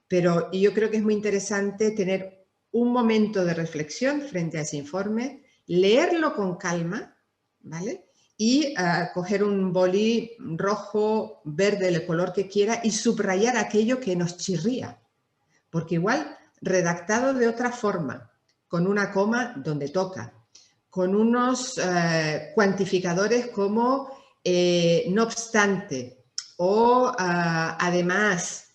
pero yo creo que es muy interesante tener un momento de reflexión frente a ese informe, leerlo con calma, ¿vale? Y coger un boli rojo, verde, el color que quiera, y subrayar aquello que nos chirría. Porque igual, redactado de otra forma, con una coma donde toca, con unos cuantificadores como no obstante, o además,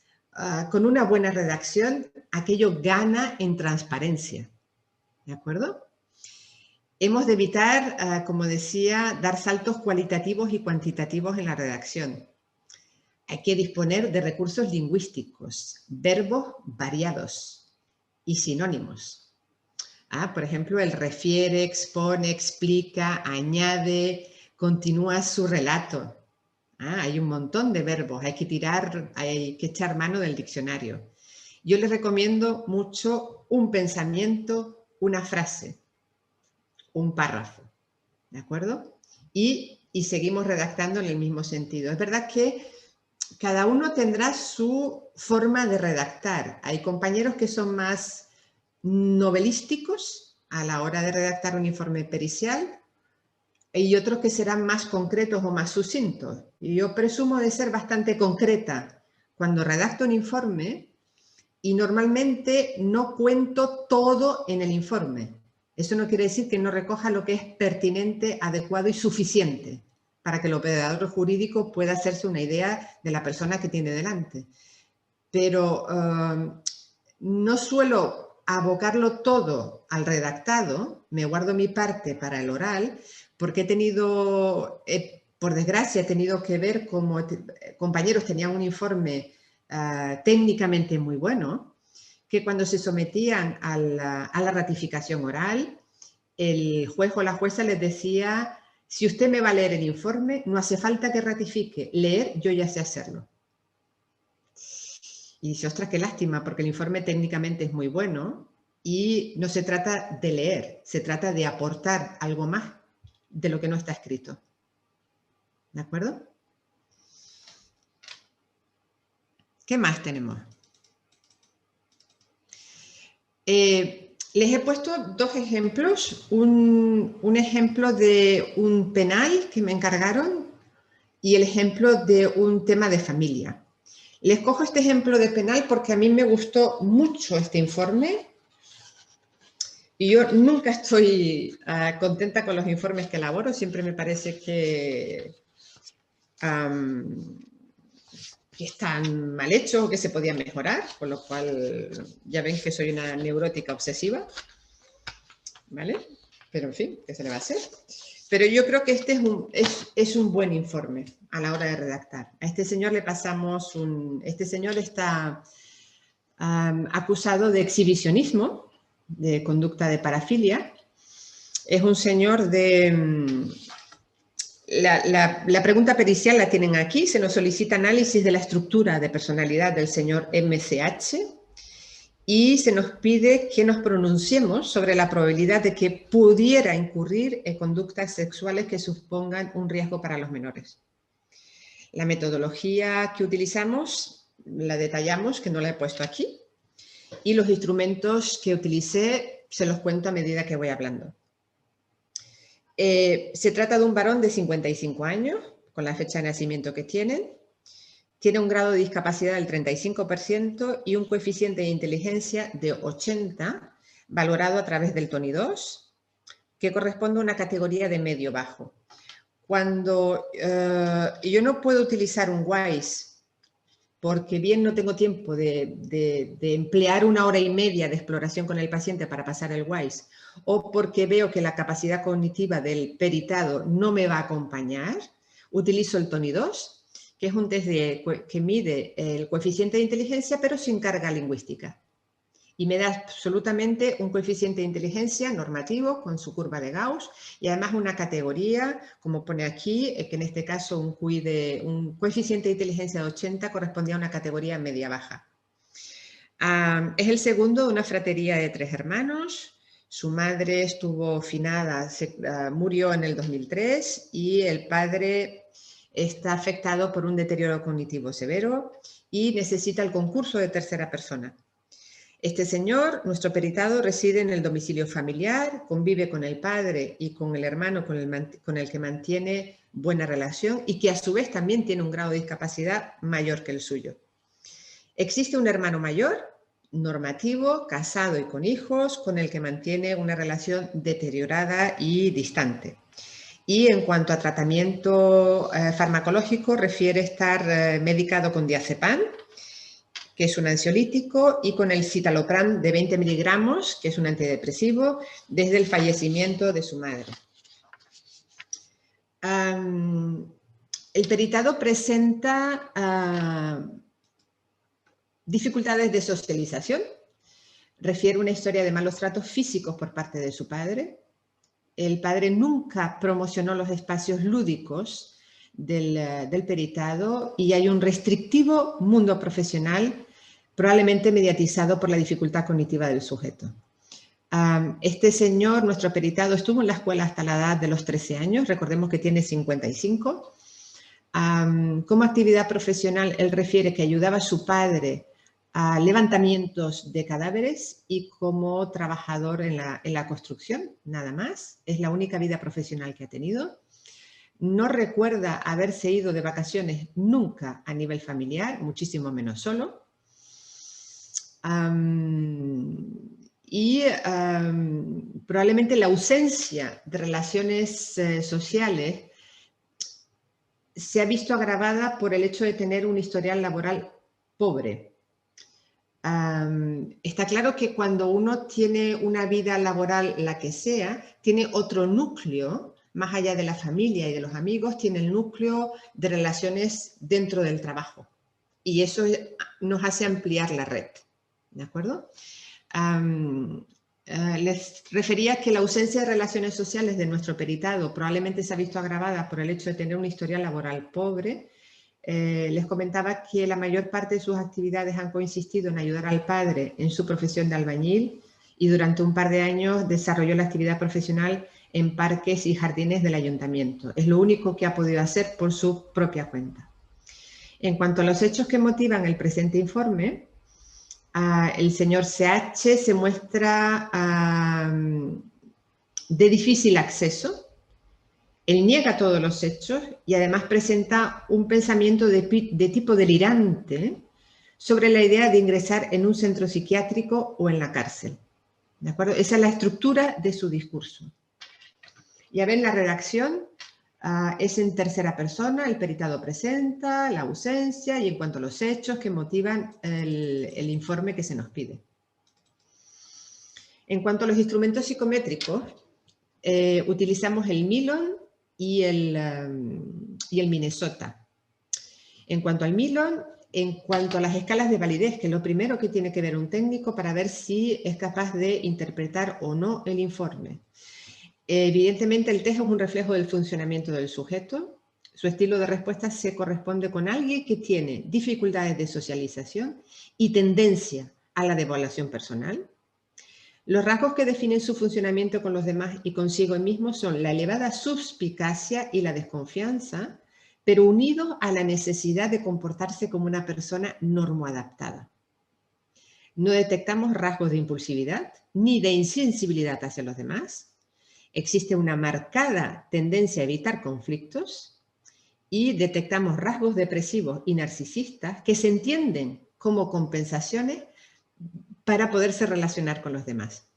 con una buena redacción, aquello gana en transparencia. ¿De acuerdo? Hemos de evitar, como decía, dar saltos cualitativos y cuantitativos en la redacción. Hay que disponer de recursos lingüísticos, verbos variados y sinónimos. Por ejemplo, el refiere, expone, explica, añade, continúa su relato. Hay un montón de verbos, hay que echar mano del diccionario. Yo les recomiendo mucho un pensamiento, una frase, un párrafo, ¿de acuerdo? Y seguimos redactando en el mismo sentido. Es verdad que cada uno tendrá su forma de redactar. Hay compañeros que son más novelísticos a la hora de redactar un informe pericial y otros que serán más concretos o más sucintos. Y yo presumo de ser bastante concreta cuando redacto un informe y normalmente no cuento todo en el informe. Eso no quiere decir que no recoja lo que es pertinente, adecuado y suficiente para que el operador jurídico pueda hacerse una idea de la persona que tiene delante. Pero no suelo abocarlo todo al redactado, me guardo mi parte para el oral, porque por desgracia, he tenido que ver cómo compañeros tenían un informe técnicamente muy bueno, que cuando se sometían a la ratificación oral, el juez o la jueza les decía: si usted me va a leer el informe, no hace falta que ratifique, leer yo ya sé hacerlo. Y dice: ostras, qué lástima, porque el informe técnicamente es muy bueno y no se trata de leer, se trata de aportar algo más de lo que no está escrito. ¿De acuerdo? ¿Qué más tenemos? Les he puesto dos ejemplos, un ejemplo de un penal que me encargaron y el ejemplo de un tema de familia. Les cojo este ejemplo de penal porque a mí me gustó mucho este informe y yo nunca estoy contenta con los informes que elaboro, siempre me parece que están mal hechos o que se podían mejorar, con lo cual ya ven que soy una neurótica obsesiva, ¿vale? Pero en fin, ¿qué se le va a hacer? Pero yo creo que este es un buen informe a la hora de redactar. A este señor le pasamos este señor está acusado de exhibicionismo, de conducta de parafilia. Es un señor de... La pregunta pericial la tienen aquí. Se nos solicita análisis de la estructura de personalidad del señor MCH y se nos pide que nos pronunciemos sobre la probabilidad de que pudiera incurrir en conductas sexuales que supongan un riesgo para los menores. La metodología que utilizamos la detallamos, que no la he puesto aquí, y los instrumentos que utilicé se los cuento a medida que voy hablando. Se trata de un varón de 55 años, con la fecha de nacimiento que tienen. Tiene un grado de discapacidad del 35% y un coeficiente de inteligencia de 80, valorado a través del TONI 2, que corresponde a una categoría de medio-bajo. Cuando yo no puedo utilizar un WISE, porque bien no tengo tiempo de emplear 1 hora y media de exploración con el paciente para pasar el WISE, o porque veo que la capacidad cognitiva del peritado no me va a acompañar, utilizo el TONI 2, que es un test que mide el coeficiente de inteligencia, pero sin carga lingüística. y me da absolutamente un coeficiente de inteligencia normativo con su curva de Gauss y además una categoría, como pone aquí, que en este caso un coeficiente de inteligencia de 80 correspondía a una categoría media-baja. Es el segundo de una fratería de 3 hermanos. Su madre estuvo finada, murió en el 2003 y el padre está afectado por un deterioro cognitivo severo y necesita el concurso de tercera persona. Este señor, nuestro peritado, reside en el domicilio familiar, convive con el padre y con el hermano con el que mantiene buena relación y que a su vez también tiene un grado de discapacidad mayor que el suyo. Existe un hermano mayor, normativo, casado y con hijos, con el que mantiene una relación deteriorada y distante. Y en cuanto a tratamiento farmacológico, refiere estar medicado con diazepam, que es un ansiolítico, y con el citalopram de 20 miligramos, que es un antidepresivo, desde el fallecimiento de su madre. El peritado presenta dificultades de socialización, refiere una historia de malos tratos físicos por parte de su padre. El padre nunca promocionó los espacios lúdicos del peritado y hay un restrictivo mundo profesional, probablemente mediatizado por la dificultad cognitiva del sujeto. Este señor, nuestro peritado, estuvo en la escuela hasta la edad de los 13 años, recordemos que tiene 55. Como actividad profesional, él refiere que ayudaba a su padre a levantamientos de cadáveres y como trabajador en la construcción, nada más. Es la única vida profesional que ha tenido. No recuerda haberse ido de vacaciones nunca a nivel familiar, muchísimo menos solo. Probablemente la ausencia de relaciones sociales se ha visto agravada por el hecho de tener un historial laboral pobre. Está claro que cuando uno tiene una vida laboral, la que sea, tiene otro núcleo, más allá de la familia y de los amigos, tiene el núcleo de relaciones dentro del trabajo. Y eso nos hace ampliar la red, ¿de acuerdo? Les refería que la ausencia de relaciones sociales de nuestro peritado probablemente se ha visto agravada por el hecho de tener una historia laboral pobre. Les comentaba que la mayor parte de sus actividades han consistido en ayudar al padre en su profesión de albañil y durante un par de años desarrolló la actividad profesional en parques y jardines del ayuntamiento. Es lo único que ha podido hacer por su propia cuenta. En cuanto a los hechos que motivan el presente informe, el señor CH se muestra de difícil acceso. Él niega todos los hechos y además presenta un pensamiento de tipo delirante sobre la idea de ingresar en un centro psiquiátrico o en la cárcel. ¿De acuerdo? Esa es la estructura de su discurso. Ya ven, la redacción es en tercera persona, el peritado presenta, la ausencia y en cuanto a los hechos que motivan el informe que se nos pide. En cuanto a los instrumentos psicométricos, utilizamos el Milon y el Minnesota. En cuanto al Milon, en cuanto a las escalas de validez, que es lo primero que tiene que ver un técnico para ver si es capaz de interpretar o no el informe. Evidentemente el test es un reflejo del funcionamiento del sujeto. Su estilo de respuesta se corresponde con alguien que tiene dificultades de socialización y tendencia a la devaluación personal. Los rasgos que definen su funcionamiento con los demás y consigo mismo son la elevada suspicacia y la desconfianza, pero unidos a la necesidad de comportarse como una persona normoadaptada. No detectamos rasgos de impulsividad ni de insensibilidad hacia los demás. Existe una marcada tendencia a evitar conflictos y detectamos rasgos depresivos y narcisistas que se entienden como compensaciones para poderse relacionar con los demás.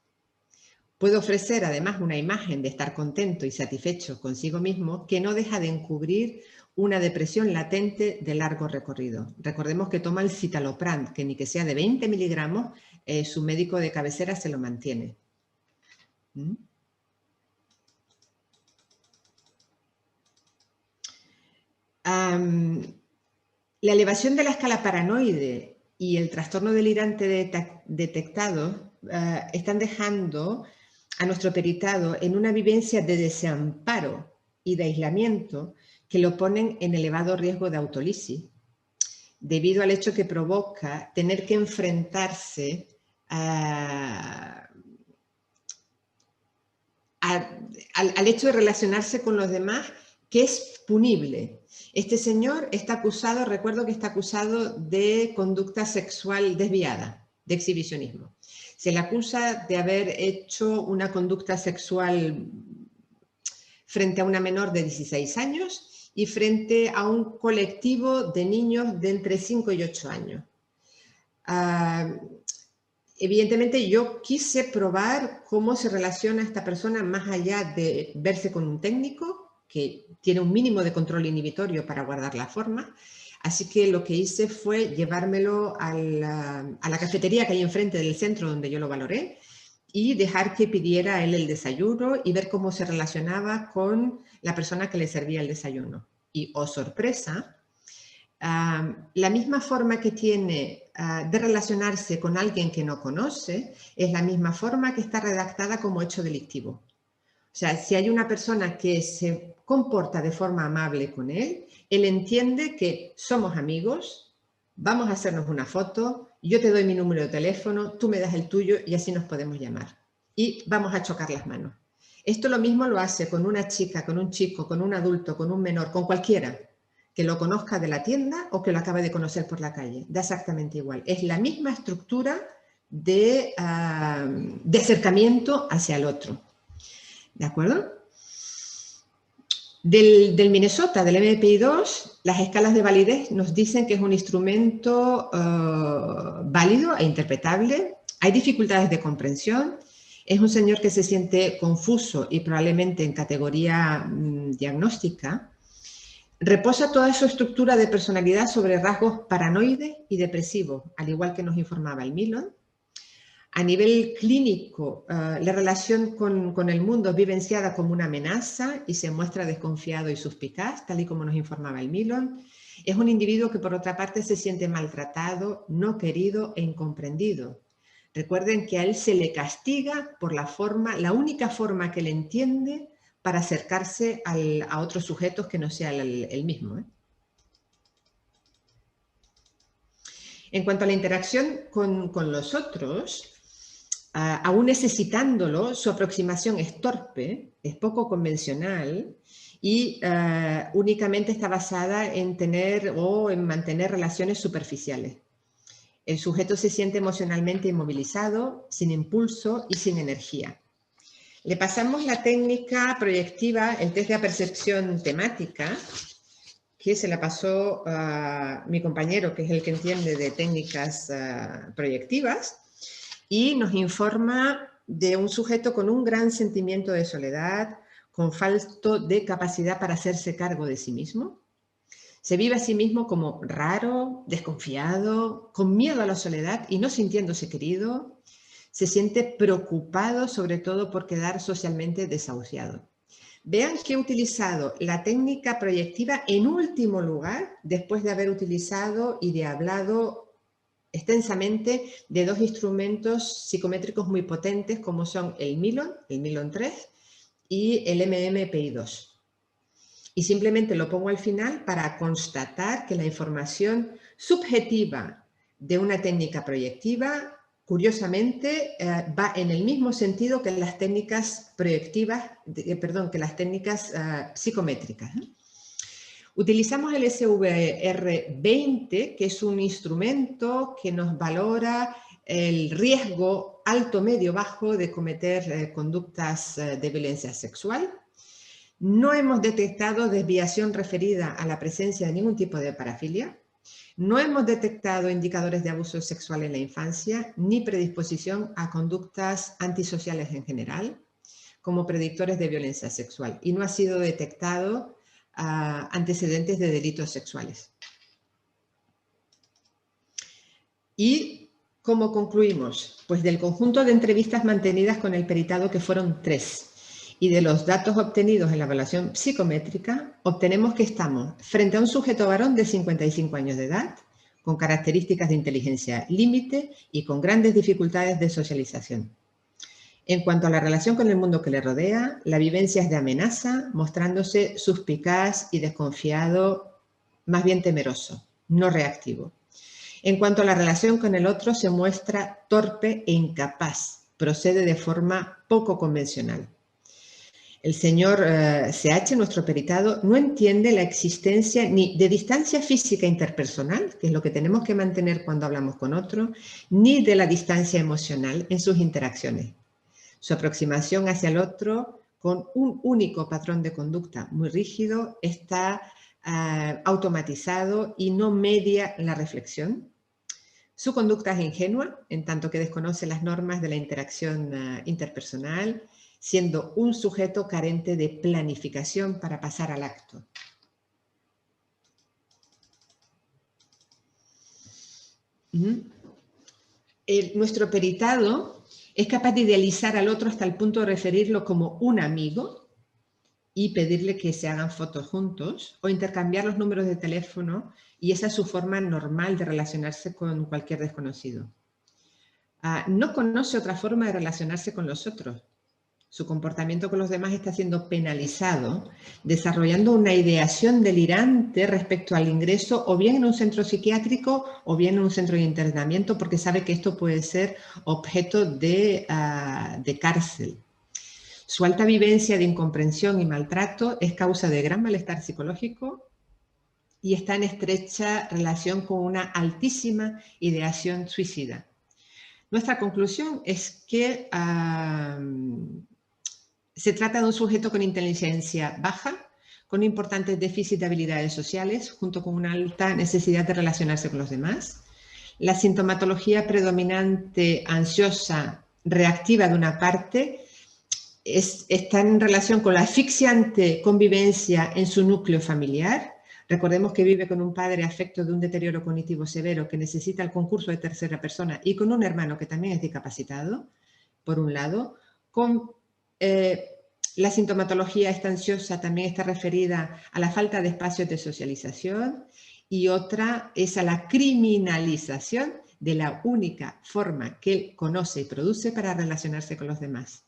Puede ofrecer además una imagen de estar contento y satisfecho consigo mismo que no deja de encubrir una depresión latente de largo recorrido. Recordemos que toma el citalopram, que ni que sea de 20 miligramos, su médico de cabecera se lo mantiene. La elevación de la escala paranoide y el trastorno delirante detectado están dejando a nuestro peritado en una vivencia de desamparo y de aislamiento que lo ponen en elevado riesgo de autolisis, debido al hecho que provoca tener que enfrentarse al hecho de relacionarse con los demás, que es punible. Este señor está acusado, recuerdo que está acusado de conducta sexual desviada, de exhibicionismo. Se le acusa de haber hecho una conducta sexual frente a una menor de 16 años y frente a un colectivo de niños de entre 5 y 8 años. Evidentemente yo quise probar cómo se relaciona esta persona más allá de verse con un técnico que tiene un mínimo de control inhibitorio para guardar la forma. Así que lo que hice fue llevármelo a la cafetería que hay enfrente del centro donde yo lo valoré y dejar que pidiera él el desayuno y ver cómo se relacionaba con la persona que le servía el desayuno. Y, oh sorpresa, la misma forma que tiene de relacionarse con alguien que no conoce es la misma forma que está redactada como hecho delictivo. O sea, si hay una persona que se comporta de forma amable con él, él entiende que somos amigos, vamos a hacernos una foto, yo te doy mi número de teléfono, tú me das el tuyo y así nos podemos llamar. Y vamos a chocar las manos. Esto lo mismo lo hace con una chica, con un chico, con un adulto, con un menor, con cualquiera que lo conozca de la tienda o que lo acabe de conocer por la calle. Da exactamente igual. Es la misma estructura de acercamiento hacia el otro. ¿De acuerdo? Del Minnesota, del MPI-2, las escalas de validez nos dicen que es un instrumento válido e interpretable. Hay dificultades de comprensión. Es un señor que se siente confuso y probablemente en categoría diagnóstica. Reposa toda su estructura de personalidad sobre rasgos paranoides y depresivos, al igual que nos informaba el Milon. A nivel clínico, la relación con el mundo es vivenciada como una amenaza y se muestra desconfiado y suspicaz, tal y como nos informaba el Milon. Es un individuo que, por otra parte, se siente maltratado, no querido e incomprendido. Recuerden que a él se le castiga por la única forma que él entiende para acercarse a otros sujetos que no sea el mismo. En cuanto a la interacción con los otros, aún necesitándolo, su aproximación es torpe, es poco convencional y únicamente está basada en tener o en mantener relaciones superficiales. El sujeto se siente emocionalmente inmovilizado, sin impulso y sin energía. Le pasamos la técnica proyectiva, el test de apercepción temática, que se la pasó a mi compañero, que es el que entiende de técnicas proyectivas, y nos informa de un sujeto con un gran sentimiento de soledad, con falta de capacidad para hacerse cargo de sí mismo. Se vive a sí mismo como raro, desconfiado, con miedo a la soledad y no sintiéndose querido. Se siente preocupado sobre todo por quedar socialmente desahuciado. Vean que he utilizado la técnica proyectiva en último lugar, después de haber utilizado y de hablado extensamente de dos instrumentos psicométricos muy potentes como son el Milon 3 y el MMPI-2. Y simplemente lo pongo al final para constatar que la información subjetiva de una técnica proyectiva, curiosamente, va en el mismo sentido que las técnicas proyectivas, que las técnicas psicométricas. Utilizamos el SVR20, que es un instrumento que nos valora el riesgo alto, medio, bajo de cometer conductas de violencia sexual. No hemos detectado desviación referida a la presencia de ningún tipo de parafilia. No hemos detectado indicadores de abuso sexual en la infancia, ni predisposición a conductas antisociales en general, como predictores de violencia sexual. Y no ha sido detectado antecedentes de delitos sexuales. ¿Y cómo concluimos? Pues del conjunto de entrevistas mantenidas con el peritado, que fueron 3, y de los datos obtenidos en la evaluación psicométrica, obtenemos que estamos frente a un sujeto varón de 55 años de edad, con características de inteligencia límite y con grandes dificultades de socialización. En cuanto a la relación con el mundo que le rodea, la vivencia es de amenaza, mostrándose suspicaz y desconfiado, más bien temeroso, no reactivo. En cuanto a la relación con el otro, se muestra torpe e incapaz, procede de forma poco convencional. El señor CH, nuestro peritado, no entiende la existencia ni de distancia física interpersonal, que es lo que tenemos que mantener cuando hablamos con otro, ni de la distancia emocional en sus interacciones. Su aproximación hacia el otro con un único patrón de conducta muy rígido está automatizado y no media la reflexión. Su conducta es ingenua, en tanto que desconoce las normas de la interacción interpersonal, siendo un sujeto carente de planificación para pasar al acto. Nuestro peritado es capaz de idealizar al otro hasta el punto de referirlo como un amigo y pedirle que se hagan fotos juntos o intercambiar los números de teléfono, y esa es su forma normal de relacionarse con cualquier desconocido. No conoce otra forma de relacionarse con los otros. Su comportamiento con los demás está siendo penalizado, desarrollando una ideación delirante respecto al ingreso o bien en un centro psiquiátrico o bien en un centro de internamiento, porque sabe que esto puede ser objeto de cárcel. Su alta vivencia de incomprensión y maltrato es causa de gran malestar psicológico y está en estrecha relación con una altísima ideación suicida. Nuestra conclusión es que se trata de un sujeto con inteligencia baja, con importantes déficits de habilidades sociales, junto con una alta necesidad de relacionarse con los demás. La sintomatología predominante ansiosa reactiva de una parte está en relación con la asfixiante convivencia en su núcleo familiar. Recordemos que vive con un padre afecto de un deterioro cognitivo severo que necesita el concurso de tercera persona y con un hermano que también es discapacitado, por un lado. La sintomatología esta ansiosa también está referida a la falta de espacios de socialización, y otra es a la criminalización de la única forma que él conoce y produce para relacionarse con los demás.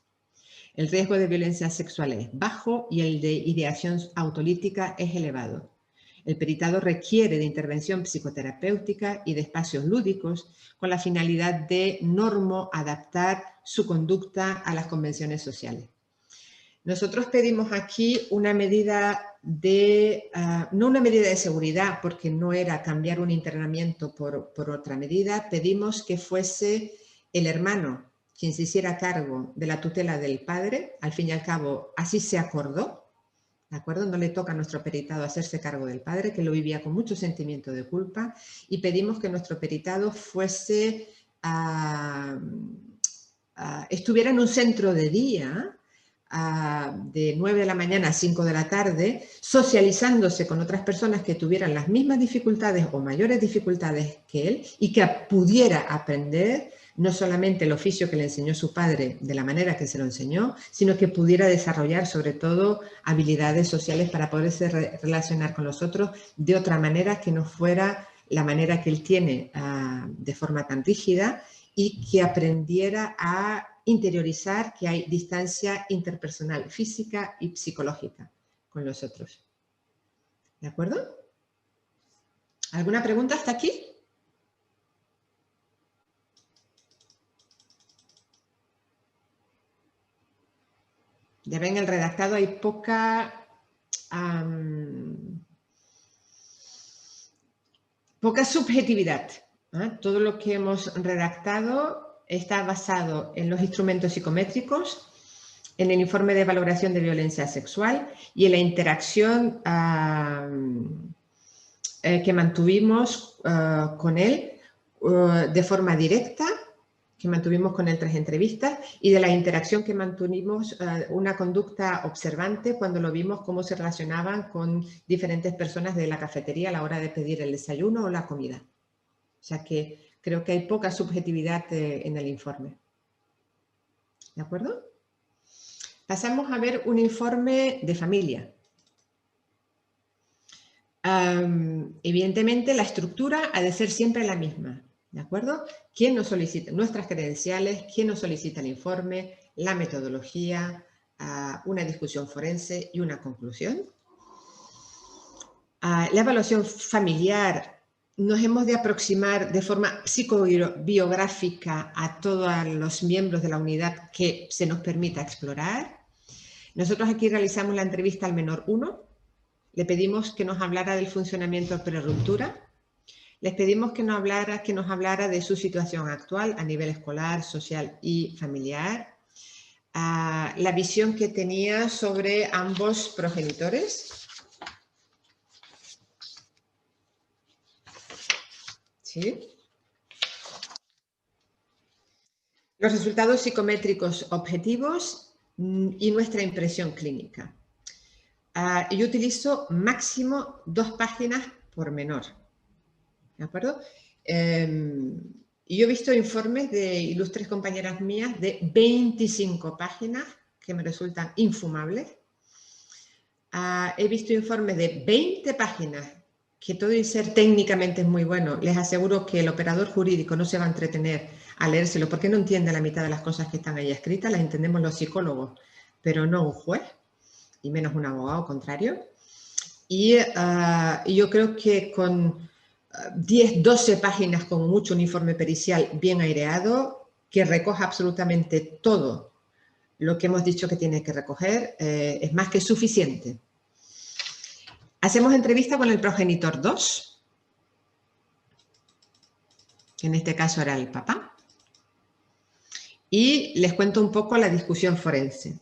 El riesgo de violencia sexual es bajo y el de ideación autolítica es elevado. El peritado requiere de intervención psicoterapéutica y de espacios lúdicos con la finalidad de adaptar su conducta a las convenciones sociales. Nosotros pedimos aquí una medida no una medida de seguridad, porque no era cambiar un internamiento por otra medida. Pedimos que fuese el hermano quien se hiciera cargo de la tutela del padre. Al fin y al cabo, así se acordó, ¿de acuerdo? No le toca a nuestro peritado hacerse cargo del padre, que lo vivía con mucho sentimiento de culpa, y pedimos que nuestro peritado fuese estuviera en un centro de día, de 9 de la mañana a 5 de la tarde, socializándose con otras personas que tuvieran las mismas dificultades o mayores dificultades que él, y que pudiera aprender no solamente el oficio que le enseñó su padre de la manera que se lo enseñó, sino que pudiera desarrollar sobre todo habilidades sociales para poderse relacionar con los otros de otra manera que no fuera la manera que él tiene de forma tan rígida, y que aprendiera a interiorizar que hay distancia interpersonal, física y psicológica con los otros. ¿De acuerdo? ¿Alguna pregunta hasta aquí? Ya ven, el redactado hay poca subjetividad. Todo lo que hemos redactado está basado en los instrumentos psicométricos, en el informe de valoración de violencia sexual y en la interacción que mantuvimos con él de forma directa, que mantuvimos con él 3 entrevistas, y de la interacción que mantuvimos una conducta observante cuando lo vimos cómo se relacionaban con diferentes personas de la cafetería a la hora de pedir el desayuno o la comida. O sea que creo que hay poca subjetividad en el informe. ¿De acuerdo? Pasamos a ver un informe de familia. Evidentemente, la estructura ha de ser siempre la misma, ¿de acuerdo? ¿Quién nos solicita? Nuestras credenciales, quién nos solicita el informe, la metodología, una discusión forense y una conclusión. La evaluación familiar, nos hemos de aproximar de forma psicobiográfica a todos los miembros de la unidad que se nos permita explorar. Nosotros aquí realizamos la entrevista al menor 1, le pedimos que nos hablara del funcionamiento preruptura, les pedimos que nos hablara de su situación actual a nivel escolar, social y familiar, la visión que tenía sobre ambos progenitores. ¿Sí? Los resultados psicométricos objetivos y nuestra impresión clínica. Yo utilizo máximo 2 páginas por menor. ¿De acuerdo? Y yo he visto informes de ilustres compañeras mías de 25 páginas que me resultan infumables. He visto informes de 20 páginas que todo y ser técnicamente es muy bueno. Les aseguro que el operador jurídico no se va a entretener a leérselo porque no entiende la mitad de las cosas que están ahí escritas, las entendemos los psicólogos, pero no un juez, y menos un abogado contrario. Y yo creo que con 10, 12 páginas, como mucho, un informe pericial bien aireado, que recoja absolutamente todo lo que hemos dicho que tiene que recoger, es más que suficiente. Hacemos entrevista con el progenitor 2, que en este caso era el papá, y les cuento un poco la discusión forense.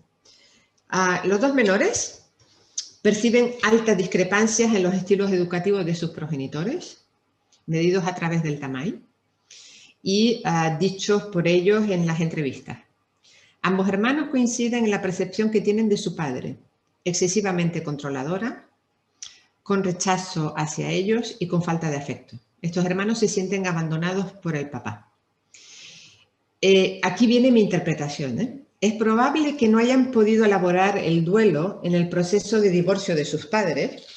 Los 2 menores perciben altas discrepancias en los estilos educativos de sus progenitores, medidos a través del TAMAI, y dichos por ellos en las entrevistas. Ambos hermanos coinciden en la percepción que tienen de su padre, excesivamente controladora, con rechazo hacia ellos y con falta de afecto. Estos hermanos se sienten abandonados por el papá. Aquí viene mi interpretación. Es probable que no hayan podido elaborar el duelo en el proceso de divorcio de sus padres.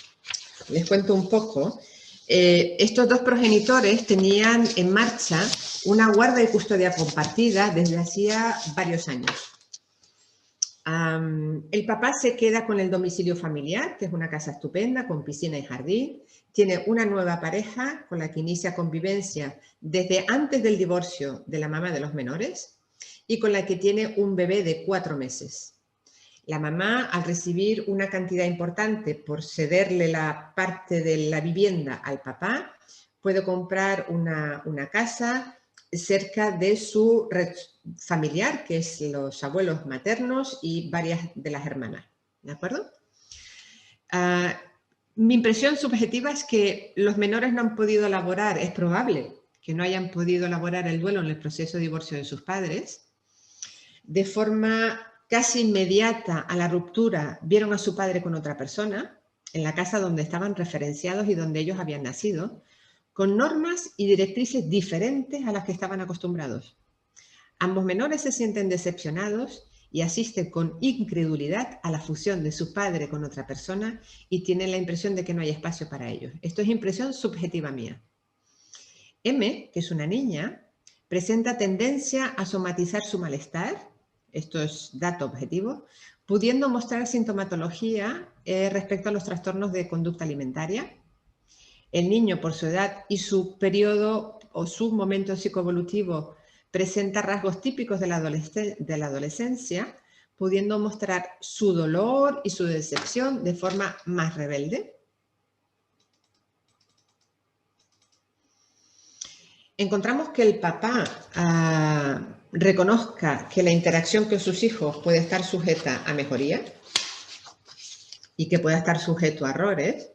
Les cuento un poco. Estos 2 progenitores tenían en marcha una guarda y custodia compartida desde hacía varios años. El papá se queda con el domicilio familiar, que es una casa estupenda, con piscina y jardín. Tiene una nueva pareja con la que inicia convivencia desde antes del divorcio de la mamá de los menores y con la que tiene un bebé de 4 meses. La mamá, al recibir una cantidad importante por cederle la parte de la vivienda al papá, puede comprar una casa cerca de su red familiar, que es los abuelos maternos y varias de las hermanas. ¿De acuerdo? Mi impresión subjetiva es que los menores no han podido elaborar, es probable que no hayan podido elaborar el duelo en el proceso de divorcio de sus padres. De forma casi inmediata a la ruptura, vieron a su padre con otra persona en la casa donde estaban referenciados y donde ellos habían nacido, con normas y directrices diferentes a las que estaban acostumbrados. Ambos menores se sienten decepcionados y asisten con incredulidad a la fusión de su padre con otra persona y tienen la impresión de que no hay espacio para ellos. Esto es impresión subjetiva mía. M, que es una niña, presenta tendencia a somatizar su malestar, esto es dato objetivo, pudiendo mostrar sintomatología respecto a los trastornos de conducta alimentaria. El niño, por su edad y su periodo o su momento psicoevolutivo, presenta rasgos típicos de la adolescencia, pudiendo mostrar su dolor y su decepción de forma más rebelde. Encontramos que el papá reconozca que la interacción con sus hijos puede estar sujeta a mejoría y que pueda estar sujeto a errores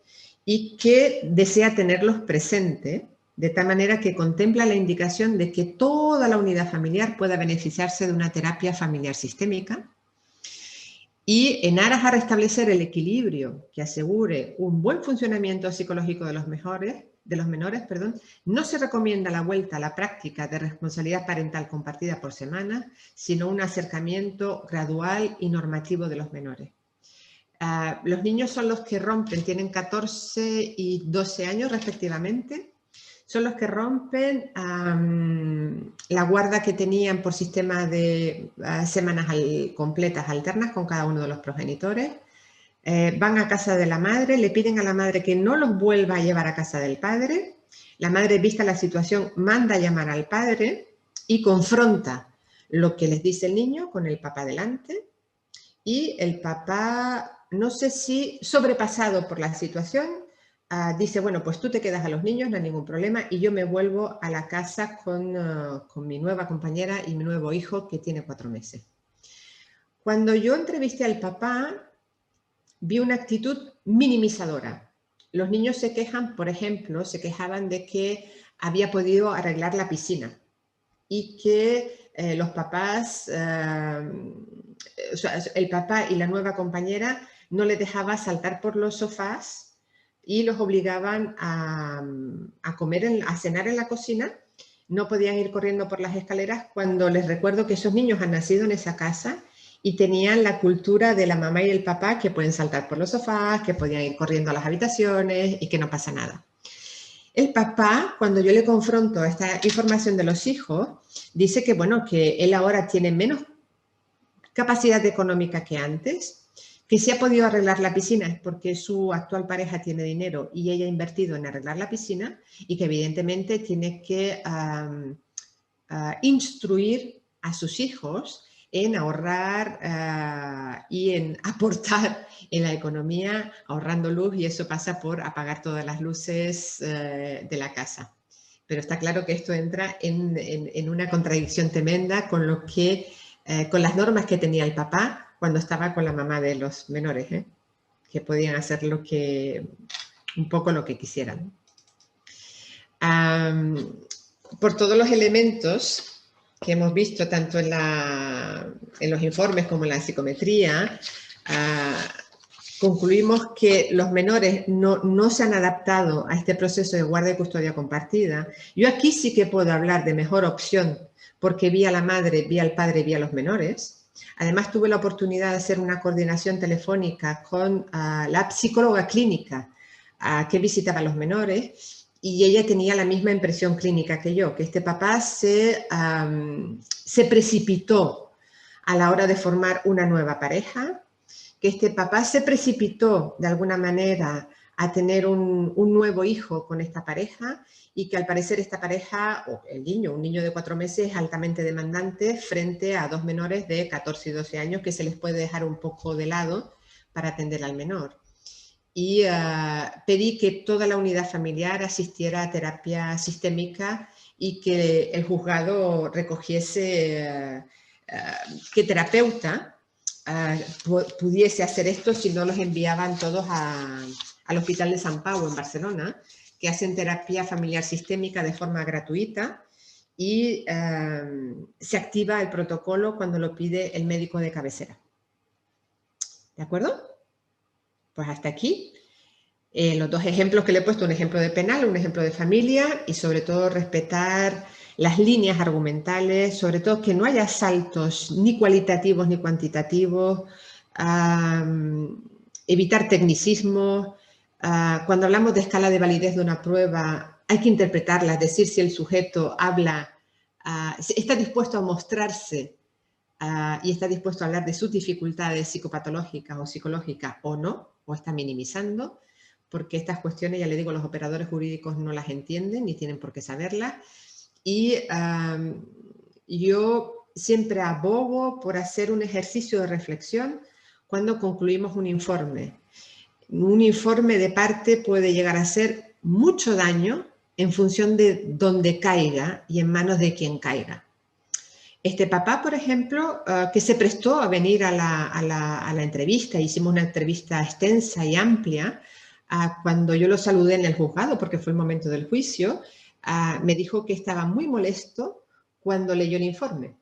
y que desea tenerlos presentes de tal manera que contempla la indicación de que toda la unidad familiar pueda beneficiarse de una terapia familiar sistémica y en aras a restablecer el equilibrio que asegure un buen funcionamiento psicológico de los menores, no se recomienda la vuelta a la práctica de responsabilidad parental compartida por semana, sino un acercamiento gradual y normativo de los menores. Los niños son los que rompen, tienen 14 y 12 años respectivamente, son los que rompen la guarda que tenían por sistema de semanas completas alternas con cada uno de los progenitores. Van a casa de la madre, le piden a la madre que no los vuelva a llevar a casa del padre. La madre, vista la situación, manda a llamar al padre y confronta lo que les dice el niño con el papá delante. Y el papá, no sé si sobrepasado por la situación, dice, bueno, pues tú te quedas a los niños, no hay ningún problema, y yo me vuelvo a la casa con mi nueva compañera y mi nuevo hijo que tiene 4 meses. Cuando yo entrevisté al papá, vi una actitud minimizadora. Los niños se quejan, por ejemplo, se quejaban de que había podido arreglar la piscina y que los papás, o sea, el papá y la nueva compañera no les dejaba saltar por los sofás y los obligaban a comer, a cenar en la cocina. No podían ir corriendo por las escaleras cuando les recuerdo que esos niños han nacido en esa casa y tenían la cultura de la mamá y el papá que pueden saltar por los sofás, que podían ir corriendo a las habitaciones y que no pasa nada. El papá, cuando yo le confronto esta información de los hijos, dice que, bueno, que él ahora tiene menos capacidad económica que antes, que si ha podido arreglar la piscina es porque su actual pareja tiene dinero y ella ha invertido en arreglar la piscina y que evidentemente tiene que instruir a sus hijos en ahorrar y en aportar en la economía, ahorrando luz, y eso pasa por apagar todas las luces de la casa. Pero está claro que esto entra en una contradicción tremenda con lo que, con las normas que tenía el papá cuando estaba con la mamá de los menores, que podían hacer un poco lo que quisieran. Por todos los elementos que hemos visto tanto en los informes como en la psicometría, concluimos que los menores no se han adaptado a este proceso de guarda y custodia compartida. Yo aquí sí que puedo hablar de mejor opción porque vi a la madre, vi al padre, vi a los menores. Además tuve la oportunidad de hacer una coordinación telefónica con la psicóloga clínica que visitaba a los menores. Y ella tenía la misma impresión clínica que yo, que este papá se precipitó a la hora de formar una nueva pareja, que este papá se precipitó de alguna manera a tener un nuevo hijo con esta pareja y que al parecer esta pareja, o el niño, un niño de 4 meses, es altamente demandante frente a 2 menores de 14 y 12 años que se les puede dejar un poco de lado para atender al menor. Y pedí que toda la unidad familiar asistiera a terapia sistémica y que el juzgado recogiese qué terapeuta pudiese hacer esto si no los enviaban todos al Hospital de Sant Pau en Barcelona, que hacen terapia familiar sistémica de forma gratuita y se activa el protocolo cuando lo pide el médico de cabecera. ¿De acuerdo? Pues hasta aquí. Los 2 ejemplos que le he puesto, un ejemplo de penal, un ejemplo de familia y sobre todo respetar las líneas argumentales, sobre todo que no haya saltos ni cualitativos ni cuantitativos, evitar tecnicismos. Cuando hablamos de escala de validez de una prueba hay que interpretarla, es decir, si el sujeto habla, está dispuesto a mostrarse y está dispuesto a hablar de sus dificultades psicopatológicas o psicológicas o no, o está minimizando, porque estas cuestiones, ya le digo, los operadores jurídicos no las entienden ni tienen por qué saberlas. Y yo siempre abogo por hacer un ejercicio de reflexión cuando concluimos un informe. Un informe de parte puede llegar a hacer mucho daño en función de dónde caiga y en manos de quien caiga. Este papá, por ejemplo, que se prestó a venir a la entrevista, hicimos una entrevista extensa y amplia, cuando yo lo saludé en el juzgado, porque fue el momento del juicio, me dijo que estaba muy molesto cuando leyó el informe.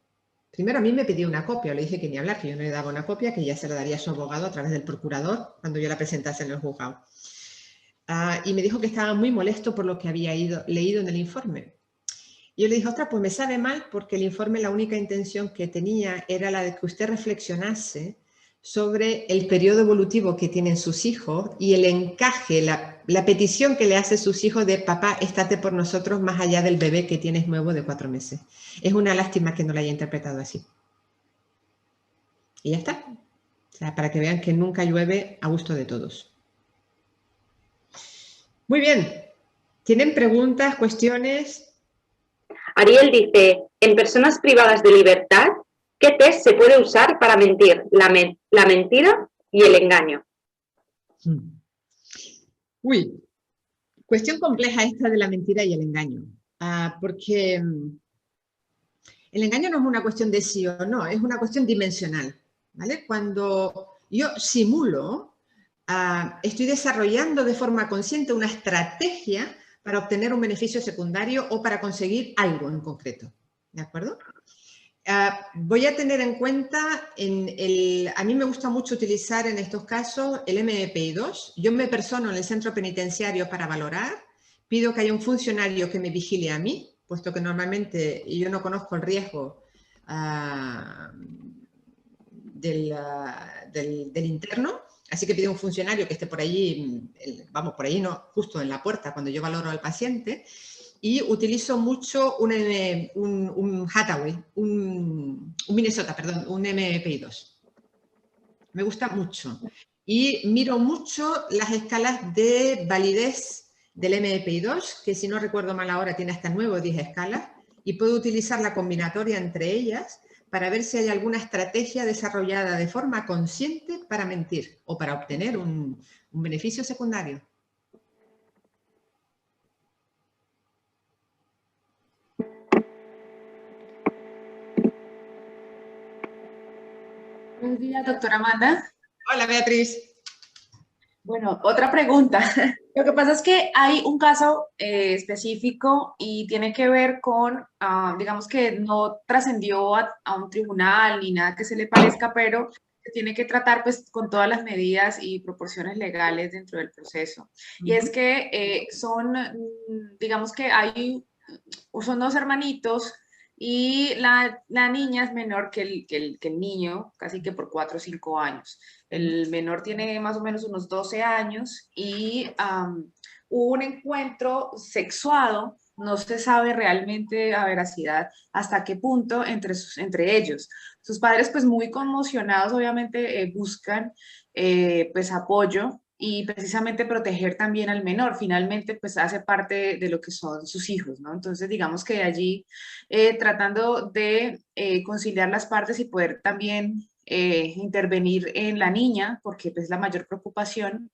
Primero a mí me pidió una copia, le dije que ni hablar, que yo no le daba una copia, que ya se la daría a su abogado a través del procurador cuando yo la presentase en el juzgado. Y me dijo que estaba muy molesto por lo que había leído en el informe. Yo le dije, ostras, pues me sabe mal porque el informe, la única intención que tenía era la de que usted reflexionase sobre el periodo evolutivo que tienen sus hijos y el encaje, la petición que le hace sus hijos de papá, estate por nosotros más allá del bebé que tienes nuevo de 4 meses. Es una lástima que no lo haya interpretado así. Y ya está. O sea, para que vean que nunca llueve a gusto de todos. Muy bien. ¿Tienen preguntas, cuestiones? Ariel dice, en personas privadas de libertad, ¿qué test se puede usar para mentir? La mentira y el engaño. Uy, cuestión compleja esta de la mentira y el engaño. Porque el engaño no es una cuestión de sí o no, es una cuestión dimensional. ¿Vale? Cuando yo simulo, estoy desarrollando de forma consciente una estrategia para obtener un beneficio secundario o para conseguir algo en concreto. ¿De acuerdo? Voy a tener en cuenta, a mí me gusta mucho utilizar en estos casos el MPI-2. Yo me persono en el centro penitenciario para valorar, pido que haya un funcionario que me vigile a mí, puesto que normalmente yo no conozco el riesgo del interno, así que pido un funcionario que esté por allí, vamos, por allí no, justo en la puerta cuando yo valoro al paciente, y utilizo mucho un Hathaway, un Minnesota, perdón, un MPI-2. Me gusta mucho. Y miro mucho las escalas de validez del MPI-2, que si no recuerdo mal ahora tiene hasta 9 o 10 escalas, y puedo utilizar la combinatoria entre ellas para ver si hay alguna estrategia desarrollada de forma consciente para mentir o para obtener un beneficio secundario. Buenos días, doctora Amanda. Hola, Beatriz. Bueno, otra pregunta. Lo que pasa es que hay un caso específico y tiene que ver con, digamos que no trascendió a un tribunal ni nada que se le parezca, pero se tiene que tratar pues con todas las medidas y proporciones legales dentro del proceso. Y es que digamos que son 2 hermanitos y la niña es menor que el niño, casi que por 4 o 5 años. El menor tiene más o menos unos 12 años y hubo un encuentro sexuado, no se sabe realmente a veracidad hasta qué punto entre ellos. Sus padres pues muy conmocionados obviamente buscan pues apoyo y precisamente proteger también al menor. Finalmente pues hace parte de lo que son sus hijos, ¿no? Entonces digamos que allí tratando de conciliar las partes y poder también intervenir en la niña, porque es la mayor preocupación,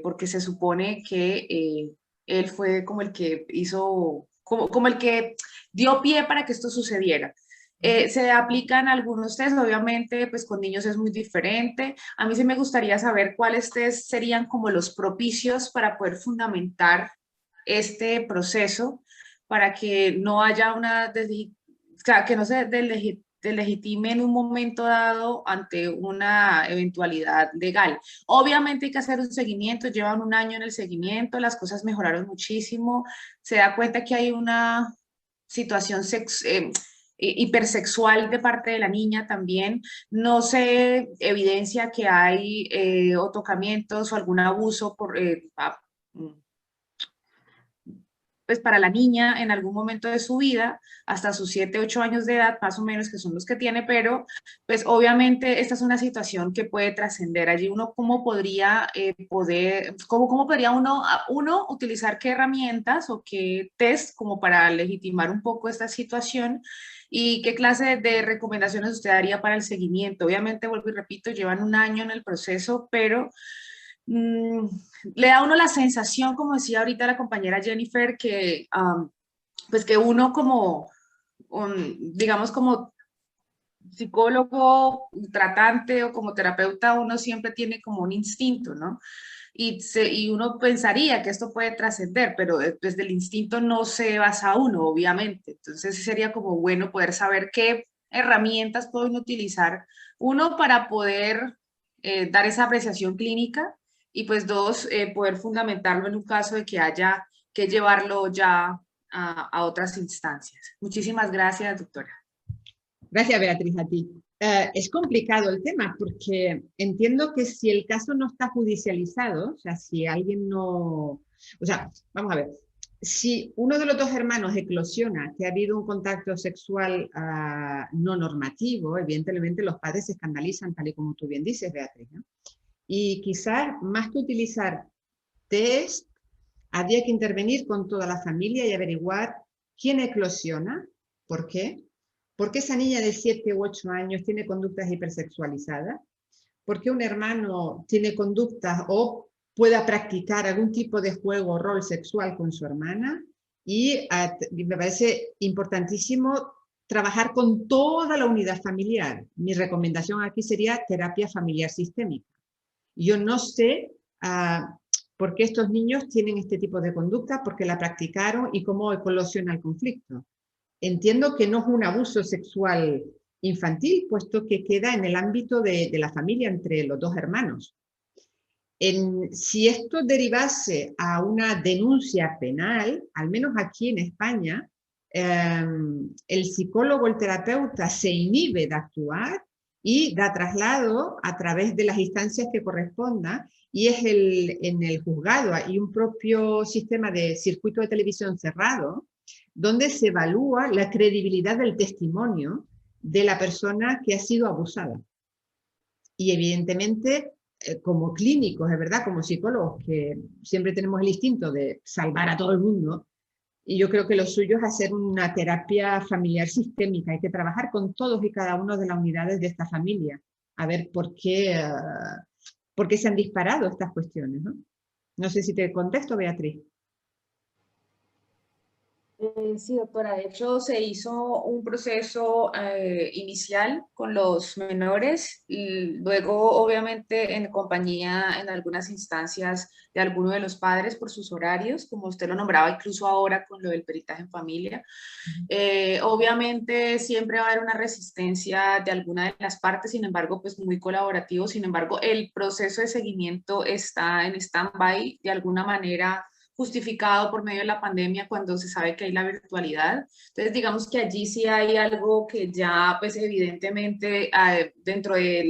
porque se supone que él fue como el que hizo, como el que dio pie para que esto sucediera. Se aplican algunos test, obviamente, pues con niños es muy diferente. A mí sí me gustaría saber cuáles test serían como los propicios para poder fundamentar este proceso, para que no haya o sea, que no se deslegitime en un momento dado ante una eventualidad legal. Obviamente hay que hacer un seguimiento, llevan 1 año en el seguimiento, las cosas mejoraron muchísimo, se da cuenta que hay una situación hipersexual de parte de la niña también, no se evidencia que hay o tocamientos o algún abuso pues para la niña en algún momento de su vida, hasta sus 7, 8 años de edad, más o menos, que son los que tiene, pero pues obviamente esta es una situación que puede trascender. Allí uno, ¿cómo podría cómo podría uno utilizar qué herramientas o qué test como para legitimar un poco esta situación? ¿Y qué clase de recomendaciones usted daría para el seguimiento? Obviamente, vuelvo y repito, llevan 1 año en el proceso, pero le da a uno la sensación, como decía ahorita la compañera Jennifer, que pues que uno como, digamos como psicólogo, tratante o como terapeuta, uno siempre tiene como un instinto, ¿no? Y uno pensaría que esto puede trascender, pero desde el instinto no se basa uno, obviamente. Entonces sí sería como bueno poder saber qué herramientas puede uno utilizar, uno, para poder dar esa apreciación clínica y pues 2, poder fundamentarlo en un caso de que haya que llevarlo ya a otras instancias. Muchísimas gracias, doctora. Gracias, Beatriz, a ti. Es complicado el tema porque entiendo que si el caso no está judicializado, o sea, si alguien no... O sea, vamos a ver, si uno de los dos hermanos eclosiona que ha habido un contacto sexual no normativo, evidentemente los padres se escandalizan, tal y como tú bien dices, Beatriz, ¿no? Y quizás más que utilizar test, habría que intervenir con toda la familia y averiguar quién eclosiona, por qué. ¿Por qué esa niña de 7 u 8 años tiene conductas hipersexualizadas? ¿Por qué un hermano tiene conductas o pueda practicar algún tipo de juego o rol sexual con su hermana? Y me parece importantísimo trabajar con toda la unidad familiar. Mi recomendación aquí sería terapia familiar sistémica. Yo no sé por qué estos niños tienen este tipo de conducta, por qué la practicaron y cómo eclosiona el conflicto. Entiendo que no es un abuso sexual infantil, puesto que queda en el ámbito de la familia entre los dos hermanos. Si esto derivase a una denuncia penal, al menos aquí en España, el psicólogo, el terapeuta se inhibe de actuar y da traslado a través de las instancias que correspondan, y es en el juzgado hay un propio sistema de circuito de televisión cerrado, donde se evalúa la credibilidad del testimonio de la persona que ha sido abusada. Y evidentemente, como clínicos, es verdad, como psicólogos, que siempre tenemos el instinto de salvar a todo el mundo, y yo creo que lo suyo es hacer una terapia familiar sistémica. Hay que trabajar con todos y cada uno de las unidades de esta familia, a ver por qué se han disparado estas cuestiones, ¿no? No sé si te contesto, Beatriz. Sí, doctora. De hecho, se hizo un proceso inicial con los menores y luego, obviamente, en compañía, en algunas instancias de alguno de los padres por sus horarios, como usted lo nombraba, incluso ahora con lo del peritaje en familia. Obviamente, siempre va a haber una resistencia de alguna de las partes, sin embargo, pues muy colaborativo. Sin embargo, el proceso de seguimiento está en stand-by de alguna manera, justificado por medio de la pandemia cuando se sabe que hay la virtualidad. Entonces, digamos que allí sí hay algo que ya, pues evidentemente, dentro de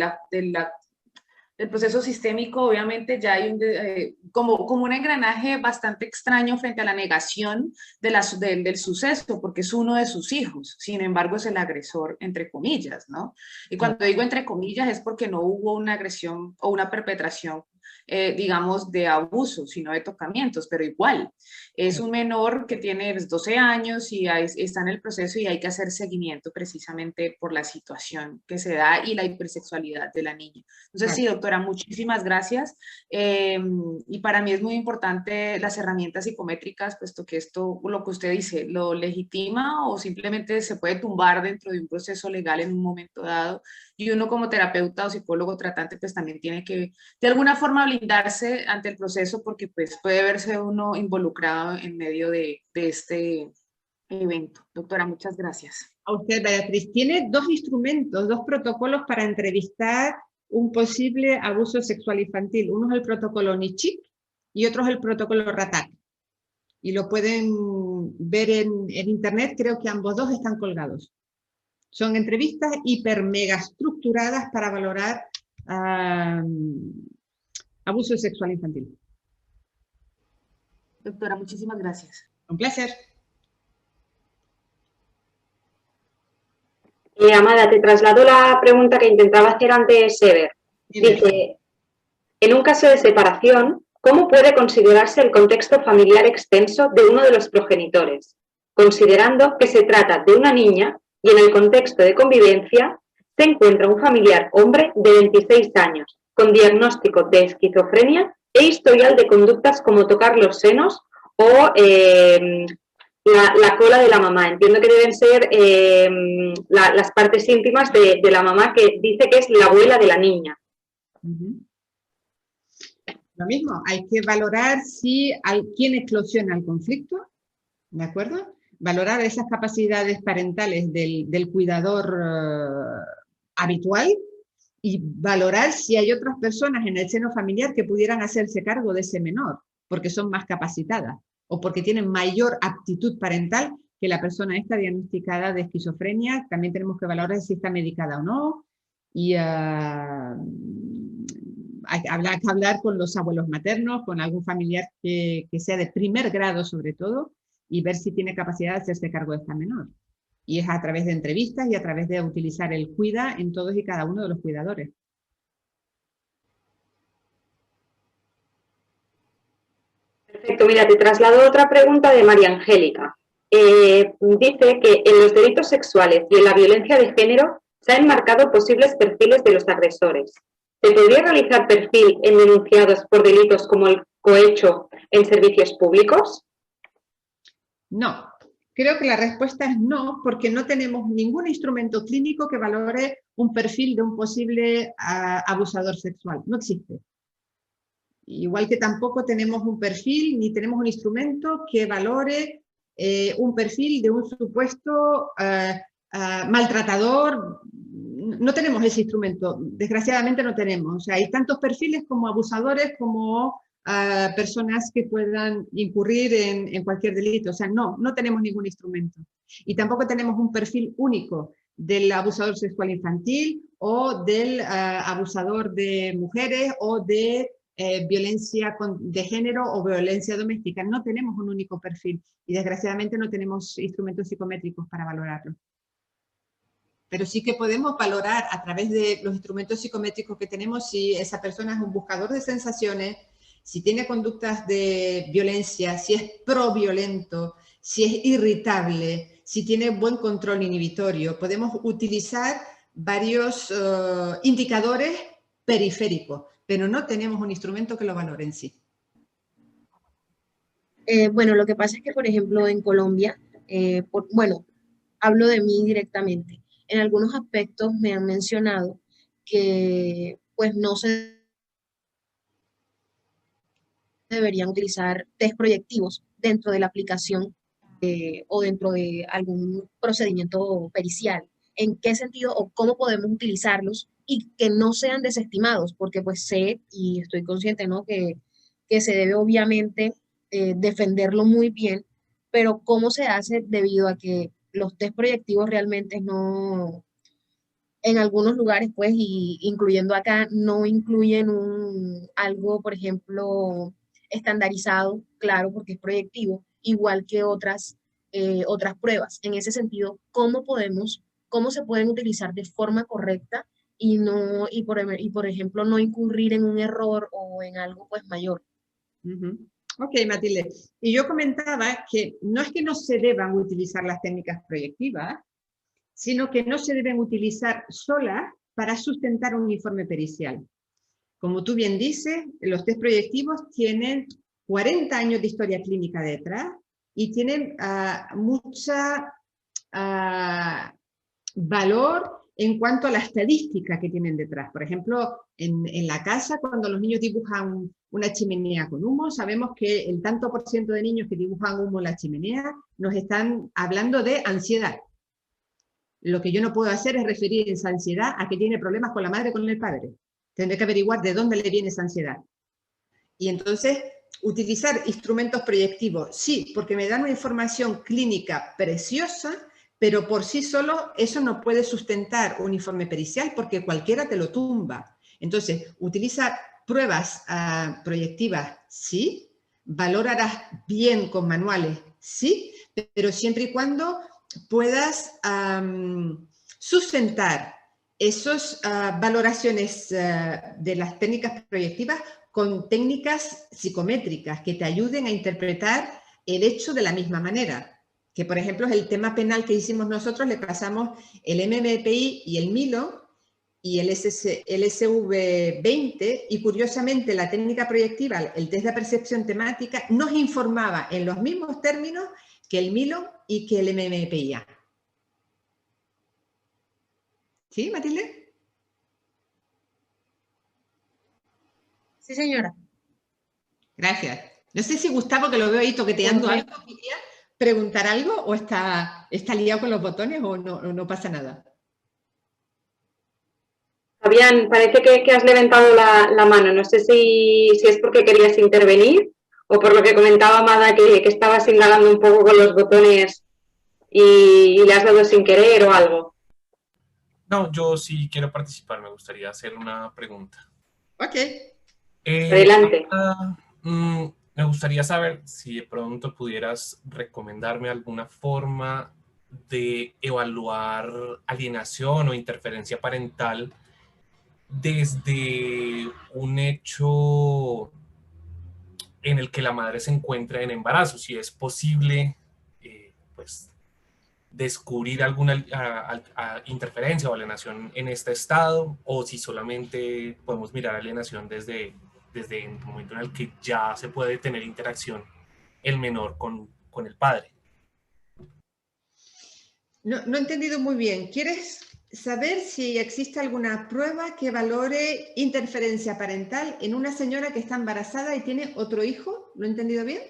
del proceso sistémico, obviamente ya hay como un engranaje bastante extraño frente a la negación del suceso, porque es uno de sus hijos, sin embargo es el agresor, entre comillas, ¿no? Y cuando digo entre comillas es porque no hubo una agresión o una perpetración, digamos, de abuso, sino de tocamientos, pero igual, es un menor que tiene 12 años y está en el proceso y hay que hacer seguimiento precisamente por la situación que se da y la hipersexualidad de la niña. Entonces, sí, doctora, muchísimas gracias. Y para mí es muy importante las herramientas psicométricas, puesto que esto, lo que usted dice, lo legitima o simplemente se puede tumbar dentro de un proceso legal en un momento dado. Y uno como terapeuta o psicólogo tratante, pues también tiene que, de alguna forma, blindarse ante el proceso, porque pues puede verse uno involucrado en medio de este evento. Doctora, muchas gracias. A usted, Beatriz. Tiene dos instrumentos, dos protocolos para entrevistar un posible abuso sexual infantil. Uno es el protocolo Nichik y otro es el protocolo Ratak. Y lo pueden ver en internet, creo que ambos dos están colgados. Son entrevistas hiper mega estructuradas para valorar abuso sexual infantil. Doctora, muchísimas gracias. Un placer. Amada, te traslado la pregunta que intentaba hacer antes Ever. Dice, en un caso de separación, ¿cómo puede considerarse el contexto familiar extenso de uno de los progenitores, considerando que se trata de una niña y en el contexto de convivencia se encuentra un familiar hombre de 26 años, con diagnóstico de esquizofrenia e historial de conductas como tocar los senos o la cola de la mamá? Entiendo que deben ser las partes íntimas de la mamá, que dice que es la abuela de la niña. Lo mismo, hay que valorar quién eclosiona el conflicto, ¿de acuerdo? Valorar esas capacidades parentales del cuidador habitual y valorar si hay otras personas en el seno familiar que pudieran hacerse cargo de ese menor, porque son más capacitadas o porque tienen mayor aptitud parental que la persona esta diagnosticada de esquizofrenia. También tenemos que valorar si está medicada o no, y hay que hablar con los abuelos maternos, con algún familiar que sea de primer grado sobre todo, y ver si tiene capacidad de hacerse cargo de esta menor. Y es a través de entrevistas y a través de utilizar el cuida en todos y cada uno de los cuidadores. Perfecto, mira, te traslado otra pregunta de María Angélica. Dice que en los delitos sexuales y en la violencia de género se han enmarcado posibles perfiles de los agresores. ¿Se podría realizar perfil en denunciados por delitos como el cohecho en servicios públicos? No, creo que la respuesta es no, porque no tenemos ningún instrumento clínico que valore un perfil de un posible abusador sexual. No existe. Igual que tampoco tenemos un perfil ni tenemos un instrumento que valore un perfil de un supuesto maltratador. No tenemos ese instrumento, desgraciadamente no tenemos. O sea, hay tantos perfiles como abusadores como personas que puedan incurrir en cualquier delito. O sea, no tenemos ningún instrumento. Y tampoco tenemos un perfil único del abusador sexual infantil o del abusador de mujeres o de violencia de género o violencia doméstica. No tenemos un único perfil y desgraciadamente no tenemos instrumentos psicométricos para valorarlo. Pero sí que podemos valorar a través de los instrumentos psicométricos que tenemos si esa persona es un buscador de sensaciones, si tiene conductas de violencia, si es proviolento, si es irritable, si tiene buen control inhibitorio. Podemos utilizar varios indicadores periféricos, pero no tenemos un instrumento que lo valore en sí. Bueno, lo que pasa es que, por ejemplo, en Colombia, bueno, hablo de mí directamente. En algunos aspectos me han mencionado que pues no se deberían utilizar test proyectivos dentro de la aplicación o dentro de algún procedimiento pericial. ¿En qué sentido o cómo podemos utilizarlos y que no sean desestimados? Porque pues sé y estoy consciente, ¿no?, que se debe obviamente defenderlo muy bien, pero ¿cómo se hace debido a que los test proyectivos realmente no, en algunos lugares, pues, y incluyendo acá, no incluyen algo, por ejemplo, estandarizado, claro, porque es proyectivo, igual que otras pruebas? En ese sentido, cómo se pueden utilizar de forma correcta y por ejemplo, no incurrir en un error o en algo, pues, mayor? Ok, Matilde. Y yo comentaba que no es que no se deban utilizar las técnicas proyectivas, sino que no se deben utilizar solas para sustentar un informe pericial. Como tú bien dices, los test proyectivos tienen 40 años de historia clínica detrás y tienen mucha valor en cuanto a la estadística que tienen detrás. Por ejemplo, en la casa, cuando los niños dibujan una chimenea con humo, sabemos que el tanto por ciento de niños que dibujan humo en la chimenea nos están hablando de ansiedad. Lo que yo no puedo hacer es referir esa ansiedad a que tiene problemas con la madre o con el padre. Tendré que averiguar de dónde le viene esa ansiedad. Y entonces, utilizar instrumentos proyectivos, sí, porque me dan una información clínica preciosa, pero por sí solo eso no puede sustentar un informe pericial porque cualquiera te lo tumba. Entonces, utiliza pruebas proyectivas, sí, valorarás bien con manuales, sí, pero siempre y cuando puedas sustentar esas valoraciones de las técnicas proyectivas con técnicas psicométricas que te ayuden a interpretar el hecho de la misma manera. Que, por ejemplo, es el tema penal que hicimos nosotros, le pasamos el MMPI y el MILO y el SV20, y curiosamente la técnica proyectiva, el test de percepción temática, nos informaba en los mismos términos que el MILO y que el MMPIA. ¿Sí, Matilde? Sí, señora. Gracias. No sé si Gustavo, que lo veo ahí toqueteando algo, quería preguntar algo o está liado con los botones o no pasa nada. Fabián, parece que has levantado la mano. No sé si es porque querías intervenir o por lo que comentaba Amada, que estabas indagando un poco con los botones y le has dado sin querer o algo. No, yo sí quiero participar, me gustaría hacer una pregunta. Ok. Adelante. Me gustaría saber si de pronto pudieras recomendarme alguna forma de evaluar alienación o interferencia parental desde un hecho en el que la madre se encuentra en embarazo, si es posible, pues, descubrir alguna interferencia o alienación en este estado, o si solamente podemos mirar alienación desde el momento en el que ya se puede tener interacción el menor con el padre. No he entendido muy bien. ¿Quieres saber si existe alguna prueba que valore interferencia parental en una señora que está embarazada y tiene otro hijo? ¿Lo he entendido bien?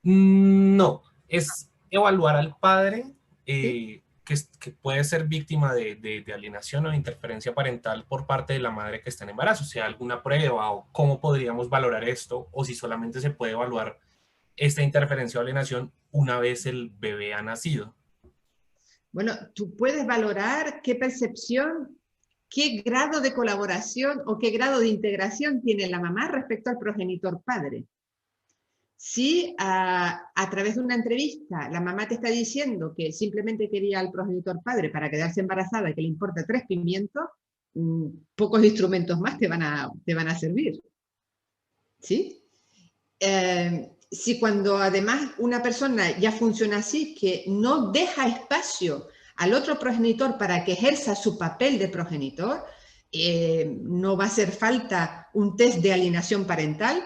No, es evaluar al padre ¿Sí? que puede ser víctima de alienación o de interferencia parental por parte de la madre que está en embarazo, si hay alguna prueba o cómo podríamos valorar esto, o si solamente se puede evaluar esta interferencia o alienación una vez el bebé ha nacido. Bueno, tú puedes valorar qué percepción, qué grado de colaboración o qué grado de integración tiene la mamá respecto al progenitor padre. Si a través de una entrevista la mamá te está diciendo que simplemente quería al progenitor padre para quedarse embarazada y que le importa 3 pimientos, pocos instrumentos más te van a servir. ¿Sí? Si cuando además una persona ya funciona así, que no deja espacio al otro progenitor para que ejerza su papel de progenitor, no va a hacer falta un test de alienación parental.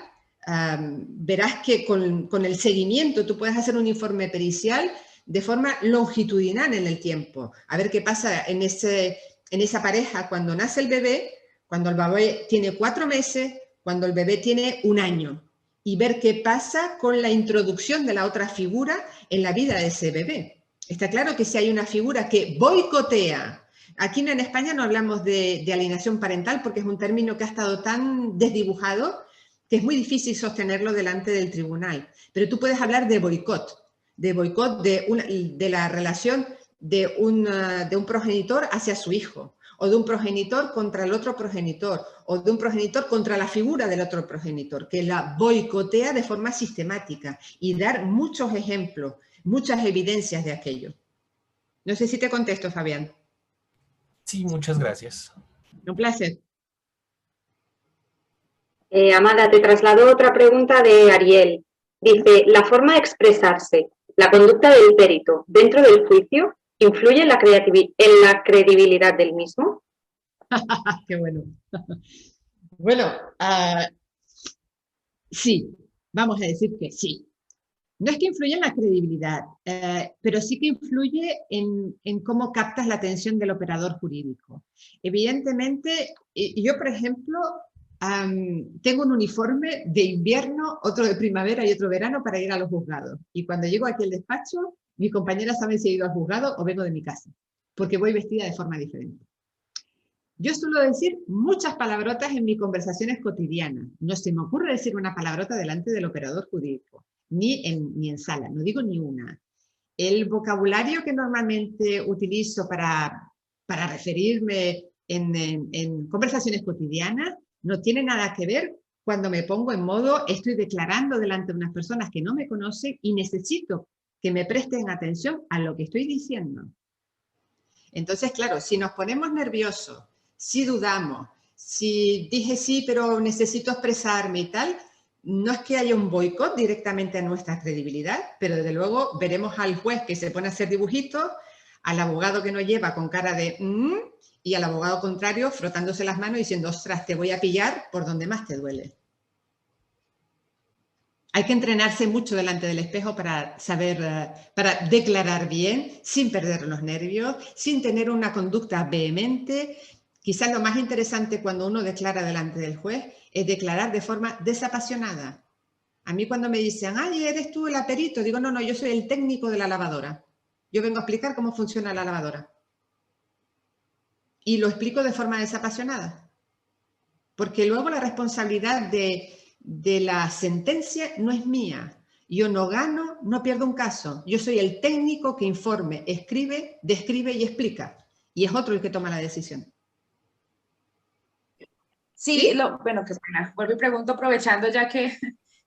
Verás que con el seguimiento tú puedes hacer un informe pericial de forma longitudinal en el tiempo, a ver qué pasa en esa pareja cuando nace el bebé, cuando el bebé tiene 4 meses, cuando el bebé tiene 1 año, y ver qué pasa con la introducción de la otra figura en la vida de ese bebé. Está claro que si hay una figura que boicotea, aquí en España no hablamos de alienación parental porque es un término que ha estado tan desdibujado que es muy difícil sostenerlo delante del tribunal, pero tú puedes hablar de boicot de la relación de un progenitor hacia su hijo, o de un progenitor contra el otro progenitor, o de un progenitor contra la figura del otro progenitor, que la boicotea de forma sistemática, y dar muchos ejemplos, muchas evidencias de aquello. No sé si te contesto, Fabián. Sí, muchas gracias. Un placer. Amanda, te traslado otra pregunta de Ariel. Dice, ¿la forma de expresarse, la conducta del perito dentro del juicio, influye en la credibilidad del mismo? Qué bueno. Bueno, sí, vamos a decir que sí. No es que influya en la credibilidad, pero sí que influye en cómo captas la atención del operador jurídico. Evidentemente, yo, por ejemplo, tengo un uniforme de invierno, otro de primavera y otro verano para ir a los juzgados. Y cuando llego aquí al despacho, mis compañeras saben si he ido al juzgado o vengo de mi casa, porque voy vestida de forma diferente. Yo suelo decir muchas palabrotas en mis conversaciones cotidianas. No se me ocurre decir una palabrota delante del operador jurídico, ni en sala, no digo ni una. El vocabulario que normalmente utilizo para referirme en conversaciones cotidianas no tiene nada que ver cuando me pongo en modo, estoy declarando delante de unas personas que no me conocen y necesito que me presten atención a lo que estoy diciendo. Entonces, claro, si nos ponemos nerviosos, si dudamos, si dije sí, pero necesito expresarme y tal, no es que haya un boicot directamente a nuestra credibilidad, pero desde luego veremos al juez que se pone a hacer dibujitos, al abogado que nos lleva con cara de y al abogado contrario frotándose las manos y diciendo, ostras, te voy a pillar por donde más te duele. Hay que entrenarse mucho delante del espejo para saber, para declarar bien, sin perder los nervios, sin tener una conducta vehemente. Quizás lo más interesante cuando uno declara delante del juez es declarar de forma desapasionada. A mí cuando me dicen, ay, ¿eres tú el perito? Digo, no, yo soy el técnico de la lavadora. Yo vengo a explicar cómo funciona la lavadora. Y lo explico de forma desapasionada. Porque luego la responsabilidad de la sentencia no es mía. Yo no gano, no pierdo un caso. Yo soy el técnico que informe, escribe, describe y explica. y es otro el que toma la decisión. Sí, bueno, qué pena. Vuelvo y pregunto, aprovechando ya que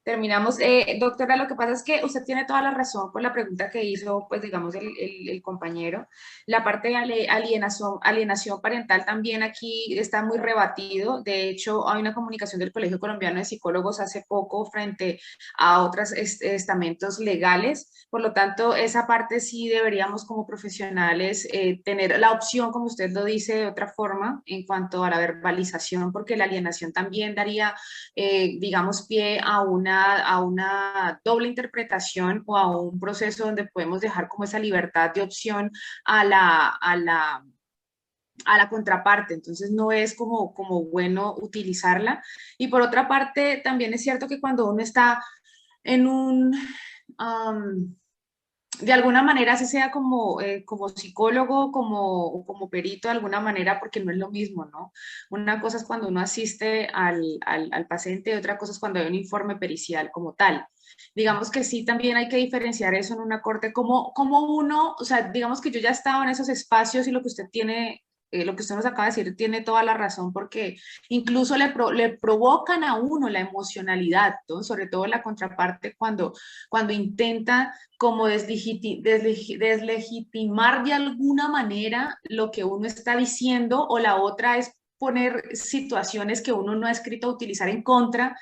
terminamos. Doctora, lo que pasa es que usted tiene toda la razón con la pregunta que hizo, pues digamos, el compañero. La parte de alienación parental también aquí está muy rebatido. De hecho, hay una comunicación del Colegio Colombiano de Psicólogos hace poco frente a otros estamentos legales. Por lo tanto, esa parte sí deberíamos como profesionales tener la opción, como usted lo dice, de otra forma en cuanto a la verbalización, porque la alienación también daría, digamos, pie a una doble interpretación o a un proceso donde podemos dejar como esa libertad de opción a la contraparte, entonces no es como bueno utilizarla. Y por otra parte, también es cierto que cuando uno está en un... de alguna manera, así sea como psicólogo, como perito, de alguna manera, porque no es lo mismo, ¿no? Una cosa es cuando uno asiste al paciente y otra cosa es cuando hay un informe pericial como tal. Digamos que sí, también hay que diferenciar eso en una corte, como uno, o sea, digamos que yo ya estaba en esos espacios y lo que usted tiene... lo que usted nos acaba de decir tiene toda la razón, porque incluso le provocan a uno la emocionalidad, ¿no? Sobre todo la contraparte cuando intenta como deslegitimar de alguna manera lo que uno está diciendo, o la otra es poner situaciones que uno no ha escrito a utilizar en contra,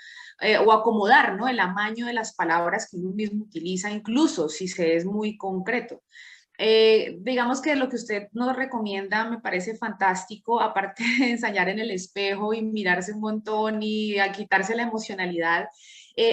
o acomodar, ¿no? El amaño de las palabras que uno mismo utiliza, incluso si se es muy concreto. Digamos que lo que usted nos recomienda me parece fantástico, aparte de ensayar en el espejo y mirarse un montón y a quitarse la emocionalidad.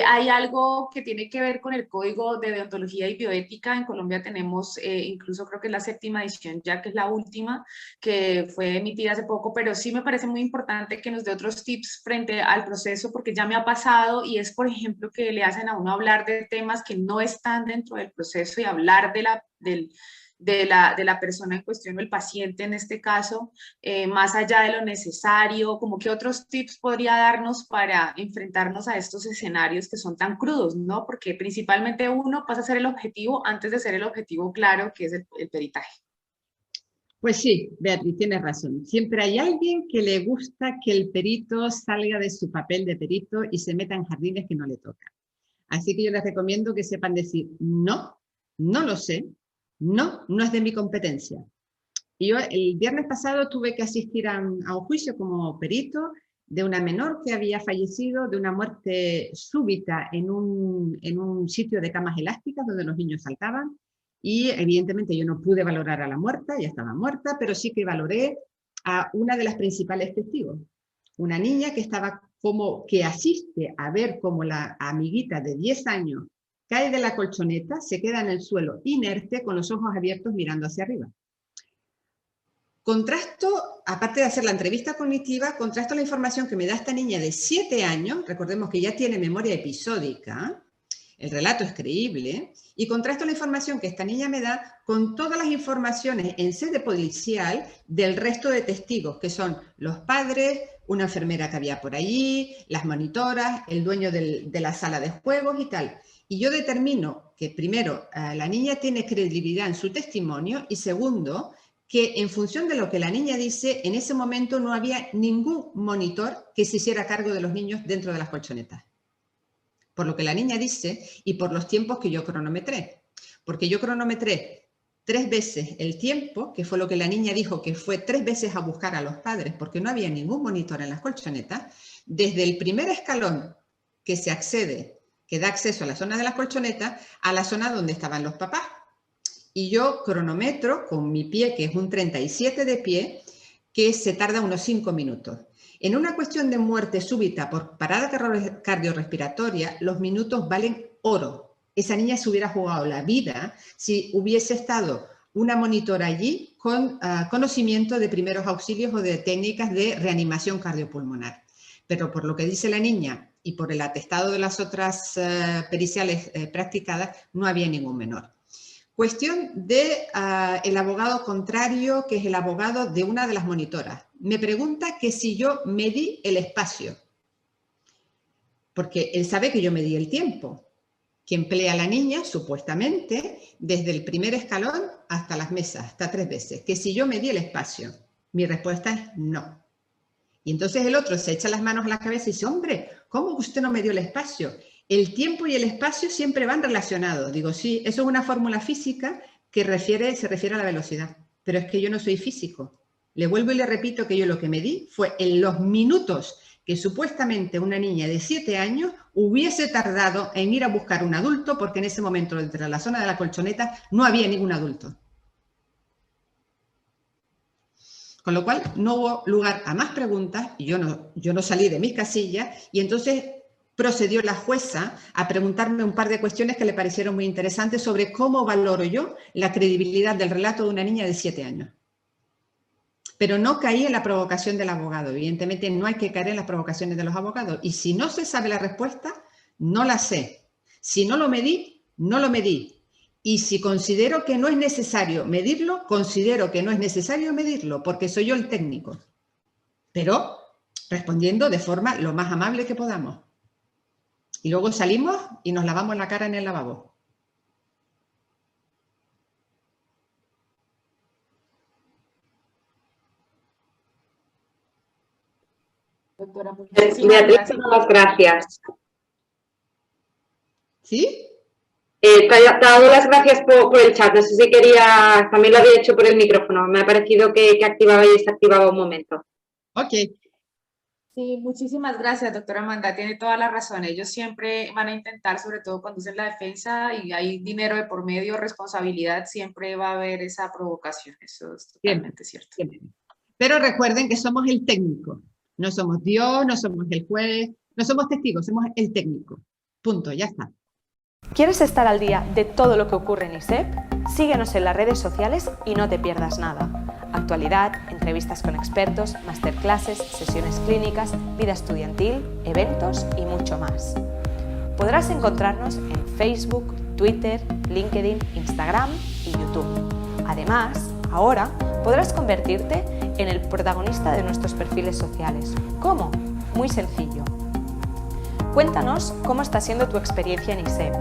Hay algo que tiene que ver con el Código de Deontología y Bioética. En Colombia tenemos, incluso creo que es la 7ª edición, ya que es la última, que fue emitida hace poco, pero sí me parece muy importante que nos dé otros tips frente al proceso, porque ya me ha pasado, y es, por ejemplo, que le hacen a uno hablar de temas que no están dentro del proceso y hablar de la persona en cuestión, o el paciente en este caso, más allá de lo necesario. Como que otros tips podría darnos para enfrentarnos a estos escenarios que son tan crudos, ¿no? Porque principalmente uno pasa a ser el objetivo antes de ser el objetivo claro, que es el peritaje. Pues sí, Beatriz, tienes razón. Siempre hay alguien que le gusta que el perito salga de su papel de perito y se meta en jardines que no le tocan. Así que yo les recomiendo que sepan decir, no, no lo sé, no, no es de mi competencia. Y yo el viernes pasado tuve que asistir a un juicio como perito de una menor que había fallecido de una muerte súbita en un sitio de camas elásticas donde los niños saltaban. Y evidentemente yo no pude valorar a la muerta, ya estaba muerta, pero sí que valoré a una de las principales testigos. Una niña que estaba como que asiste a ver cómo la amiguita de 10 años cae de la colchoneta, se queda en el suelo inerte con los ojos abiertos mirando hacia arriba. Contrasto, aparte de hacer la entrevista cognitiva, contrasto la información que me da esta niña de 7 años, recordemos que ya tiene memoria episódica, el relato es creíble, y contrasto la información que esta niña me da con todas las informaciones en sede policial del resto de testigos, que son los padres, una enfermera que había por allí, las monitoras, el dueño de la sala de juegos y tal. Y yo determino que, primero, la niña tiene credibilidad en su testimonio, y segundo, que en función de lo que la niña dice, en ese momento no había ningún monitor que se hiciera cargo de los niños dentro de las colchonetas. Por lo que la niña dice y por los tiempos que yo cronometré. Porque yo cronometré 3 veces el tiempo, que fue lo que la niña dijo, que fue 3 veces a buscar a los padres, porque no había ningún monitor en las colchonetas, desde el primer escalón que se accede, que da acceso a la zona de las colchonetas, a la zona donde estaban los papás. Y yo cronometro con mi pie, que es un 37 de pie, que se tarda unos 5 minutos. En una cuestión de muerte súbita por parada cardiorrespiratoria, los minutos valen oro. Esa niña se hubiera jugado la vida si hubiese estado una monitora allí con conocimiento de primeros auxilios o de técnicas de reanimación cardiopulmonar. Pero por lo que dice la niña y por el atestado de las otras periciales practicadas, no había ningún menor. Cuestión del abogado contrario, que es el abogado de una de las monitoras. Me pregunta que si yo medí el espacio, porque él sabe que yo medí el tiempo. que emplea la niña, supuestamente, desde el primer escalón hasta las mesas, hasta 3 veces. Que si yo medí el espacio, mi respuesta es no. Y entonces el otro se echa las manos a la cabeza y dice, hombre, ¿cómo usted no me dio el espacio? El tiempo y el espacio siempre van relacionados. Digo, sí, eso es una fórmula física que se refiere a la velocidad. Pero es que yo no soy físico. Le vuelvo y le repito que yo lo que medí fue en los minutos que supuestamente una niña de 7 años hubiese tardado en ir a buscar un adulto, porque en ese momento, entre la zona de la colchoneta, no había ningún adulto. Con lo cual, no hubo lugar a más preguntas, y yo no salí de mis casillas, y entonces procedió la jueza a preguntarme un par de cuestiones que le parecieron muy interesantes sobre cómo valoro yo la credibilidad del relato de una niña de 7 años. Pero no caí en la provocación del abogado. Evidentemente no hay que caer en las provocaciones de los abogados. Y si no se sabe la respuesta, no la sé. Si no lo medí, no lo medí. Y si considero que no es necesario medirlo, considero que no es necesario medirlo, porque soy yo el técnico. Pero respondiendo de forma lo más amable que podamos. Y luego salimos y nos lavamos la cara en el lavabo. Doctora, Beatriz, muchas gracias. ¿Sí? Te ha dado las gracias por el chat. No sé si quería, también lo había hecho por el micrófono. Me ha parecido que activaba y desactivaba un momento. Ok. Sí, muchísimas gracias, doctora Amanda. Tiene toda la razón. Ellos siempre van a intentar, sobre todo cuando hacen la defensa y hay dinero de por medio, responsabilidad, siempre va a haber esa provocación. Eso es totalmente cierto. Siempre. Pero recuerden que somos el técnico. No somos Dios, no somos el juez, no somos testigos, somos el técnico. Punto, ya está. ¿Quieres estar al día de todo lo que ocurre en ISEP? Síguenos en las redes sociales y no te pierdas nada. Actualidad, entrevistas con expertos, masterclasses, sesiones clínicas, vida estudiantil, eventos y mucho más. Podrás encontrarnos en Facebook, Twitter, LinkedIn, Instagram y YouTube. Además, ahora podrás convertirte en el protagonista de nuestros perfiles sociales. ¿Cómo? Muy sencillo. Cuéntanos cómo está siendo tu experiencia en ISEP,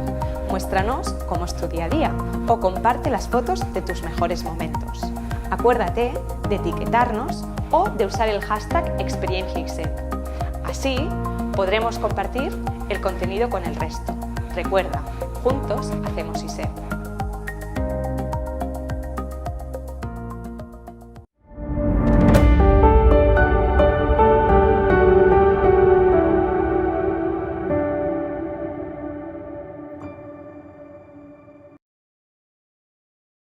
muéstranos cómo es tu día a día o comparte las fotos de tus mejores momentos. Acuérdate de etiquetarnos o de usar el hashtag #ExperienciaISEP. Así podremos compartir el contenido con el resto. Recuerda, juntos hacemos ISEP.